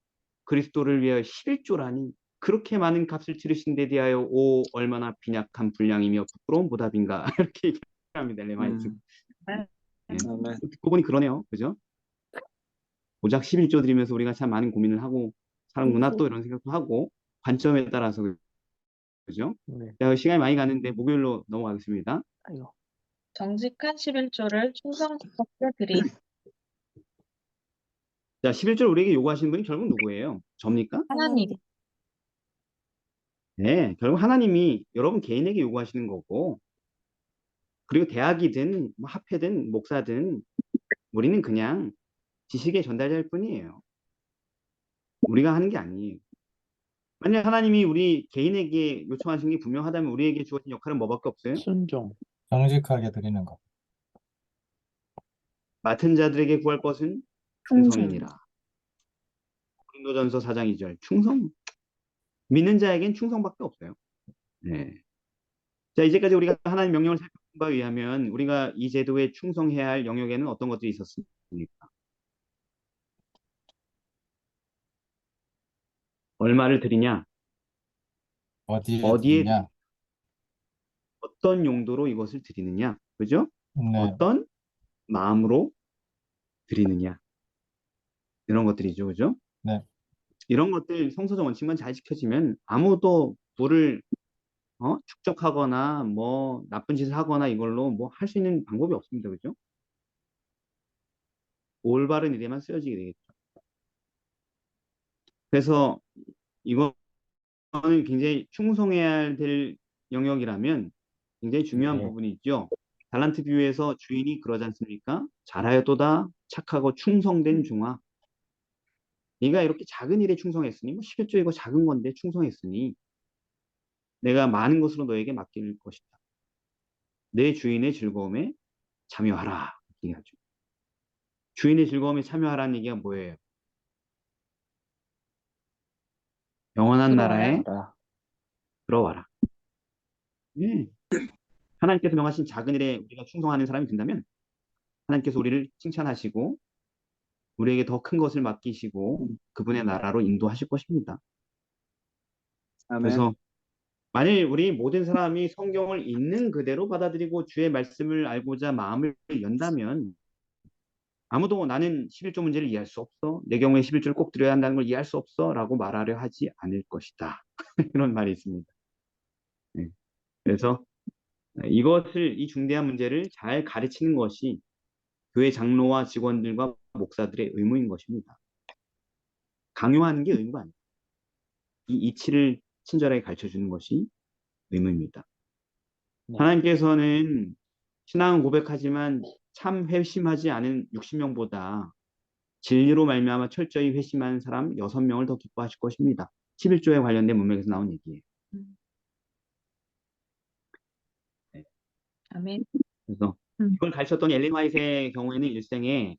A: 그리스도를 위하여 11조라니 그렇게 많은 값을 치르신 데 대하여 오 얼마나 빈약한 분량이며 부끄러운 보답인가 이렇게 얘기합니다. 레마이스. 예.
G: 아멘.
A: 듣고 보니 그러네요. 그죠? 고작 11조 드리면서 우리가 참 많은 고민을 하고 사는구나 또 이런 생각도 하고 관점에 따라서 그죠?
B: 네.
A: 자, 시간이 많이 가는데 목요일로 넘어가겠습니다.
B: 아이고.
D: 정직한 11조를 충성스럽게 드리.
A: 자, 11조 우리에게 요구하시는 분이 결국 누구예요? 접니까?
D: 하나님.
A: 네, 결국 하나님이 여러분 개인에게 요구하시는 거고 그리고 대학이든 뭐 학회든 목사든 우리는 그냥 지식의 전달자일 뿐이에요. 우리가 하는 게 아니에요. 만약 하나님이 우리 개인에게 요청하신 게 분명하다면 우리에게 주어진 역할은 뭐밖에 없어요?
B: 순종.
F: 정직하게 드리는 것.
A: 맡은 자들에게 구할 것은 충성이니라. 고린도전서 4장 2절 충성. 믿는 자에겐 충성밖에 없어요. 네. 자, 이제까지 우리가 하나님 명령을 살펴본 바에 의하면 우리가 이 제도에 충성해야 할 영역에는 어떤 것들이 있었습니까? 얼마를 드리냐?
F: 어디에
A: 어디에
F: 드리냐?
A: 드리냐? 어떤 용도로 이것을 드리느냐? 그죠?
F: 네,
A: 어떤 마음으로 드리느냐? 이런 것들이죠. 그죠?
F: 네.
A: 이런 것들 성서적 원칙만 잘 지켜지면 아무도 부를 축적하거나 뭐 나쁜 짓을 하거나 이걸로 뭐 할 수 있는 방법이 없습니다. 그죠? 올바른 일에만 쓰여지게 되겠죠. 그래서 이거는 굉장히 충성해야 될 영역이라면 굉장히 중요한
B: 네.
A: 부분이죠. 달란트 비유에서 주인이 그러지 않습니까? 잘하였도다 착하고 충성된 종아. 네가 이렇게 작은 일에 충성했으니 뭐 11조 이거 작은 건데 충성했으니 내가 많은 것으로 너에게 맡길 것이다. 내 주인의 즐거움에 참여하라. 이렇게 하죠. 주인의 즐거움에 참여하라는 얘기가 뭐예요? 영원한 나라에
B: 들어와라.
A: 들어와라. 네. 하나님께서 명하신 작은 일에 우리가 충성하는 사람이 된다면 하나님께서 우리를 칭찬하시고 우리에게 더 큰 것을 맡기시고 그분의 나라로 인도하실 것입니다.
G: 아멘.
A: 그래서 만일 우리 모든 사람이 성경을 있는 그대로 받아들이고 주의 말씀을 알고자 마음을 연다면 아무도 나는 11조 문제를 이해할 수 없어. 내 경우에 11조를 꼭 드려야 한다는 걸 이해할 수 없어. 라고 말하려 하지 않을 것이다. 이런 말이 있습니다. 네. 그래서 이것을, 이 중대한 문제를 잘 가르치는 것이 교회 장로와 직원들과 목사들의 의무인 것입니다. 강요하는 게 의무가 아니에요. 이 이치를 친절하게 가르쳐 주는 것이 의무입니다.
B: 네.
A: 하나님께서는 신앙은 고백하지만 참 회심하지 않은 60명보다 진리로 말미암아 철저히 회심한 사람 6명을 더 기뻐하실 것입니다. 11조에 관련된 문맥에서 나온 얘기예요. 네.
D: 아멘.
A: 그래서
E: 음.
A: 이걸 가르쳤던 엘린 화이트의 경우에는 일생에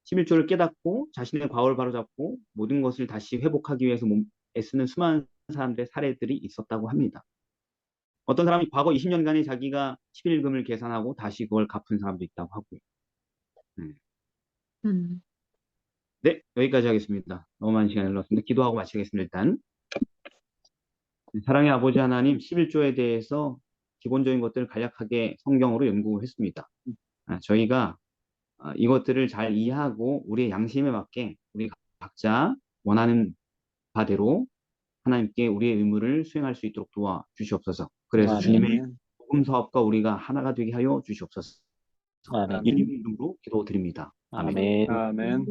A: 11조를 깨닫고 자신의 과오를 바로잡고 모든 것을 다시 회복하기 위해서 애쓰는 수많은 사람들의 사례들이 있었다고 합니다. 어떤 사람이 과거 20년간에 자기가 11금을 계산하고 다시 그걸 갚은 사람도 있다고 하고요.
E: 음.
A: 네, 여기까지 하겠습니다. 너무 많은 시간을 흘렀습니다. 기도하고 마치겠습니다. 일단 사랑의 아버지 하나님 11조에 대해서 기본적인 것들을 간략하게 성경으로 연구했습니다. 저희가 이것들을 잘 이해하고 우리의 양심에 맞게 우리 각자 원하는 바대로 하나님께 우리의 의무를 수행할 수 있도록 도와주시옵소서. 그래서
B: 아멘.
A: 주님의 복음 사업과 우리가 하나가 되게 하여 주시옵소서.
B: 아멘.
A: 예수님 이름으로 기도드립니다. 아멘.
B: 아멘.
G: 아멘.